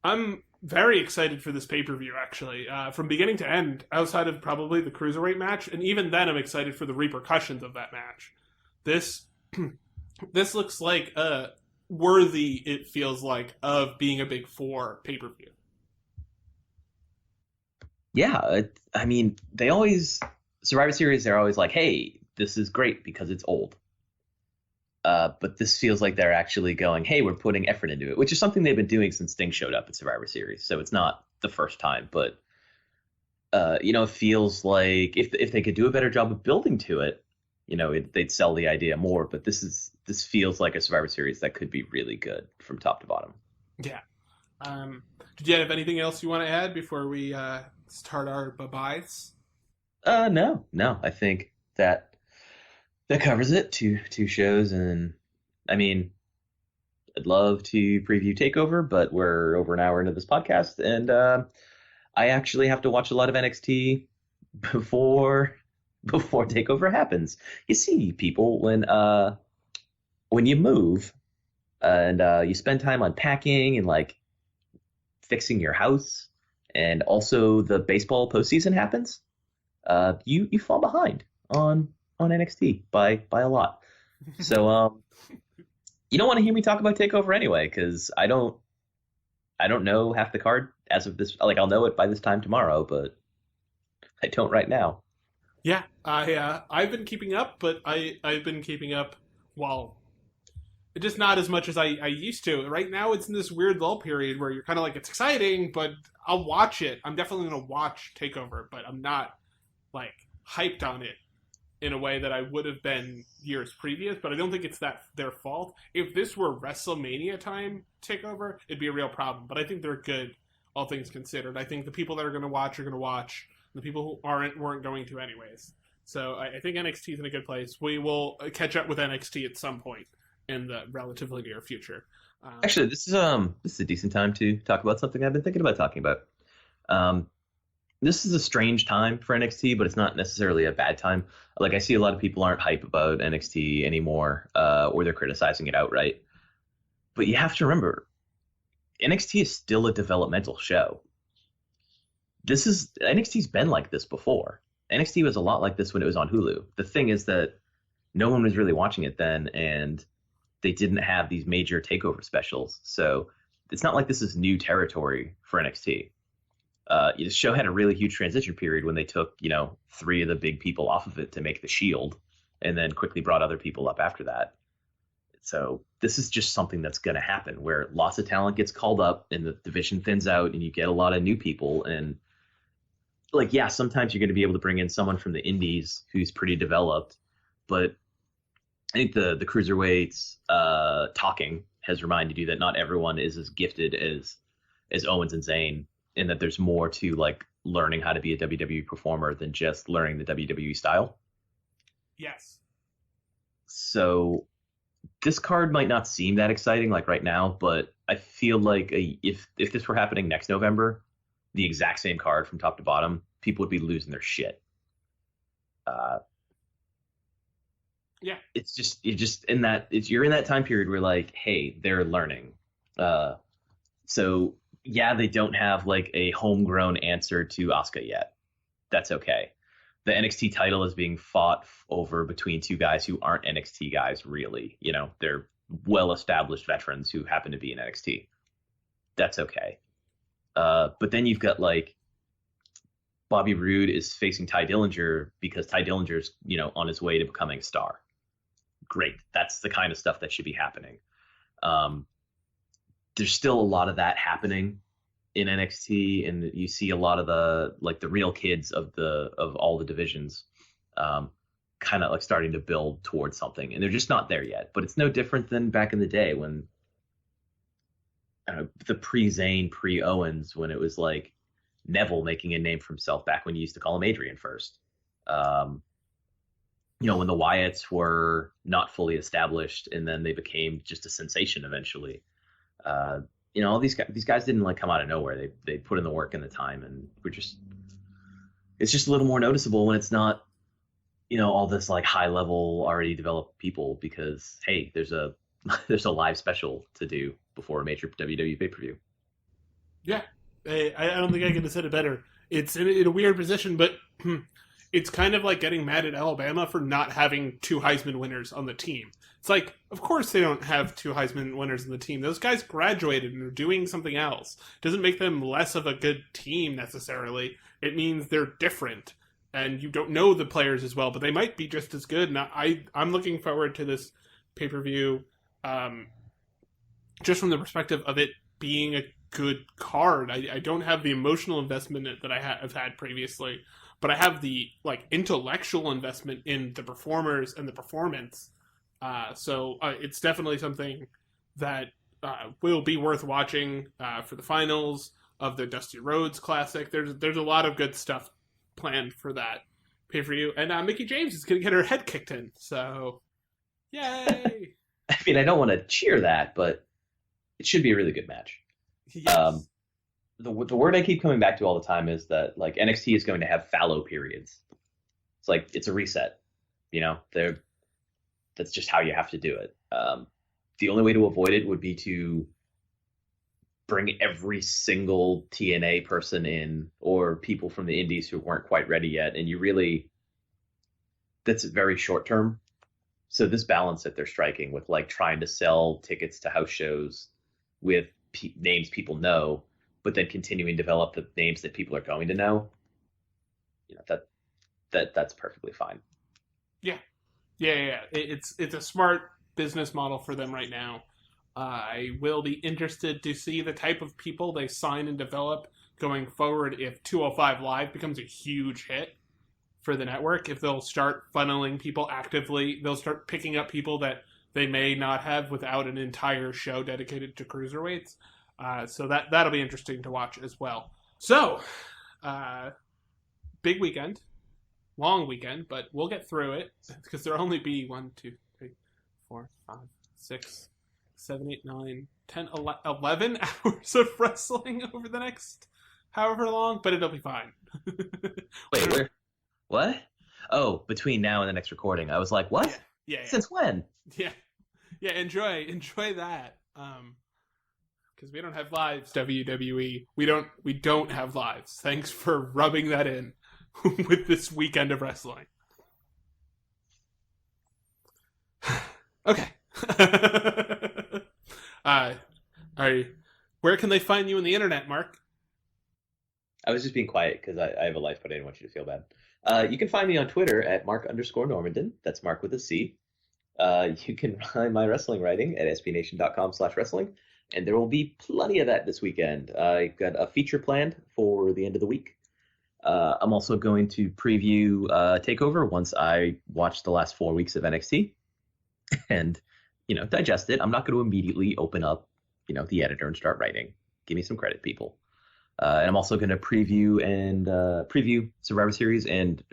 I'm very excited for this pay-per-view, actually. From beginning to end, outside of probably the Cruiserweight match, and even then I'm excited for the repercussions of that match. This this looks like worthy, it feels like, of being a Big Four pay-per-view. Yeah, I mean, Survivor Series, they're always like, hey, this is great because it's old. But this feels like they're actually going, hey, we're putting effort into it, which is something they've been doing since Sting showed up at Survivor Series. So it's not the first time, but it feels like if they could do a better job of building to it, they'd sell the idea more. But this feels like a Survivor Series that could be really good from top to bottom. Yeah. Did you have anything else you want to add before we start our bye-byes? No. I think that covers it. Two shows, and I mean, I'd love to preview Takeover, but we're over an hour into this podcast, and I actually have to watch a lot of NXT before Takeover happens. You see, people, when you move and you spend time unpacking and like fixing your house, and also the baseball postseason happens, you fall behind on NXT by a lot. So you don't want to hear me talk about Takeover anyway, because I don't know half the card as of this. Like, I'll know it by this time tomorrow, but I don't right now. Yeah, I've been keeping up, but I've been keeping up just not as much as I used to. Right now, it's in this weird lull period where you're kind of like, it's exciting, but I'll watch it. I'm definitely going to watch Takeover, but I'm not like hyped on it in a way that I would have been years previous, but I don't think it's their fault. If this were WrestleMania time Takeover, it'd be a real problem. But I think they're good, all things considered. I think the people that are going to watch are going to watch. The people who weren't going to anyways. So I think NXT is in a good place. We will catch up with NXT at some point in the relatively near future. Actually, this is a decent time to talk about something I've been thinking about talking about. This is a strange time for NXT, but it's not necessarily a bad time. Like, I see a lot of people aren't hype about NXT anymore, or they're criticizing it outright. But you have to remember, NXT is still a developmental show. NXT's been like this before. NXT was a lot like this when it was on Hulu. The thing is that no one was really watching it then, and they didn't have these major takeover specials. So it's not like this is new territory for NXT. The show had a really huge transition period when they took, 3 of the big people off of it to make the Shield, and then quickly brought other people up after that. So this is just something that's going to happen, where lots of talent gets called up and the division thins out and you get a lot of new people. And like, yeah, sometimes you're going to be able to bring in someone from the indies who's pretty developed, but I think the cruiserweights talking has reminded you that not everyone is as gifted as Owens and Zayn, and that there's more to like learning how to be a WWE performer than just learning the WWE style. Yes. So this card might not seem that exciting like right now, but I feel like if this were happening next November, the exact same card from top to bottom, people would be losing their shit. Yeah. It's just you're in that time period where like, hey, they're learning. So yeah, they don't have like a homegrown answer to Asuka yet. That's okay. The NXT title is being fought over between two guys who aren't NXT guys, really. They're well-established veterans who happen to be in NXT. That's okay. But then you've got like Bobby Roode is facing Ty Dillinger because Ty Dillinger's, on his way to becoming a star. Great. That's the kind of stuff that should be happening. There's still a lot of that happening in NXT, and you see a lot of the real kids of all the divisions kind of like starting to build towards something, and they're just not there yet. But it's no different than back in the day when the pre-Zayn, pre-Owens, when it was like Neville making a name for himself back when you used to call him Adrian first. When the Wyatts were not fully established and then they became just a sensation eventually. All these guys didn't like come out of nowhere. They put in the work and the time, and it's just a little more noticeable when it's not, all this like high level already developed people, because hey, there's a live special to do before a major WWE pay-per-view. Yeah, I don't think I could have said it better. It's in a weird position, but it's kind of like getting mad at Alabama for not having 2 Heisman winners on the team. It's like, of course they don't have 2 Heisman winners on the team. Those guys graduated and are doing something else. It doesn't make them less of a good team necessarily. It means they're different, and you don't know the players as well, but they might be just as good. And I'm looking forward to this pay-per-view just from the perspective of it being a good card. I don't have the emotional investment that I have had previously, but I have the like intellectual investment in the performers and the performance. So it's definitely something that will be worth watching for the finals of the Dusty Rhodes Classic. There's a lot of good stuff planned for that pay-per-view, and Mickie James is going to get her head kicked in. So, yay! I mean, I don't want to cheer that, but it should be a really good match. Yes. The word I keep coming back to all the time is that like NXT is going to have fallow periods. It's like it's a reset. That's just how you have to do it. The only way to avoid it would be to bring every single TNA person in, or people from the indies who weren't quite ready yet, and that's very short term. So this balance that they're striking with like trying to sell tickets to house shows with names people know, but then continuing to develop the names that people are going to know, that's perfectly fine. Yeah. It's a smart business model for them right now. I will be interested to see the type of people they sign and develop going forward if 205 Live becomes a huge hit for the network. If they'll start funneling people actively, they'll start picking up people that they may not have without an entire show dedicated to cruiserweights. So that'll be interesting to watch as well. So, big weekend. Long weekend, but we'll get through it because there'll only be 1, 2, 3, 4, 5, 6, 7, 8, 9, 10, 11 hours of wrestling over the next however long, but it'll be fine. Wait, what? Oh, between now and the next recording. I was like, what? Yeah. Since when? Yeah. Enjoy that. Because we don't have lives, WWE. We don't have lives. Thanks for rubbing that in with this weekend of wrestling. Okay. Where can they find you on the internet, Mark? I was just being quiet because I have a life, but I didn't want you to feel bad. You can find me on Twitter at Marc_Normandin. That's Mark with a C. You can find my wrestling writing at sbnation.com/wrestling, and there will be plenty of that this weekend. I've got a feature planned for the end of the week. I'm also going to preview TakeOver once I watch the last 4 weeks of NXT and, digest it. I'm not going to immediately open up, the editor and start writing. Give me some credit, people. And I'm also going to preview Survivor Series and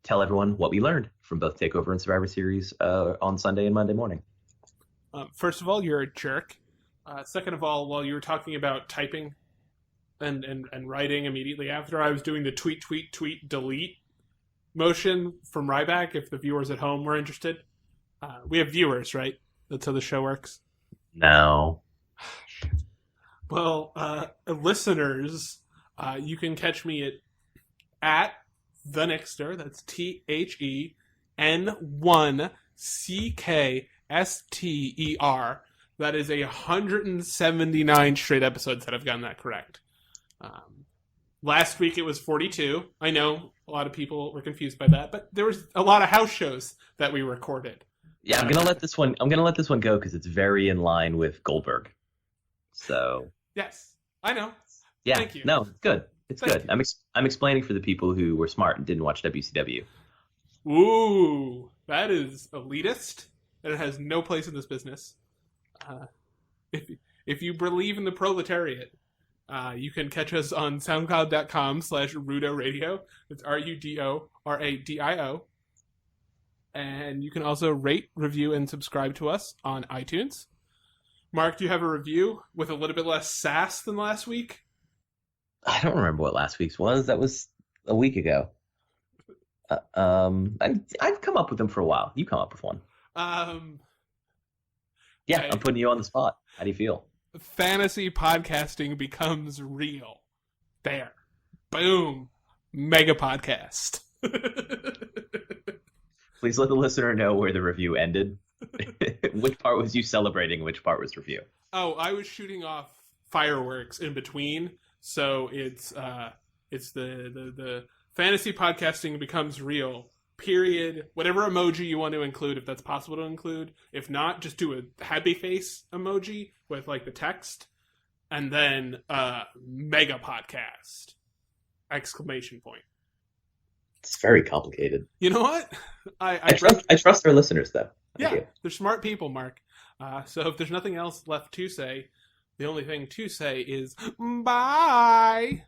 tell everyone what we learned from both TakeOver and Survivor Series on Sunday and Monday morning. First of all, you're a jerk. Second of all, while you were talking about typing and writing immediately after, I was doing the tweet, delete motion from Ryback if the viewers at home were interested. We have viewers, right? That's how the show works. No. Well, listeners, you can catch me at the Nixter. That's THEN1CKSTER. That is 179 straight episodes that I've gotten that correct. Last week it was 42. I know a lot of people were confused by that, but there was a lot of house shows that we recorded. Yeah, I'm gonna let this one go because it's very in line with Goldberg. So Yes, I know. yeah, Thank you. no, it's good. It's Thank good. I'm explaining for the people who were smart and didn't watch WCW. Ooh, that is elitist, and it has no place in this business. If you believe in the proletariat, you can catch us on SoundCloud.com/Rudo Radio. It's RUDORADIO. And you can also rate, review, and subscribe to us on iTunes. Mark, do you have a review with a little bit less sass than last week? I don't remember what last week's was. That was a week ago. I've come up with them for a while. You come up with one. Yeah, okay. I'm putting you on the spot. How do you feel? Fantasy podcasting becomes real. There. Boom. Mega podcast. Please let the listener know where the review ended. Which part was you celebrating? Which part was review? Oh, I was shooting off fireworks in between. So it's the fantasy podcasting becomes real. Period. Whatever emoji you want to include, if that's possible to include. If not, just do a happy face emoji with like the text, and then mega podcast! Exclamation point. It's very complicated. You know what? I trust our listeners though. Yeah, they're smart people, Mark. So if there's nothing else left to say, the only thing to say is bye.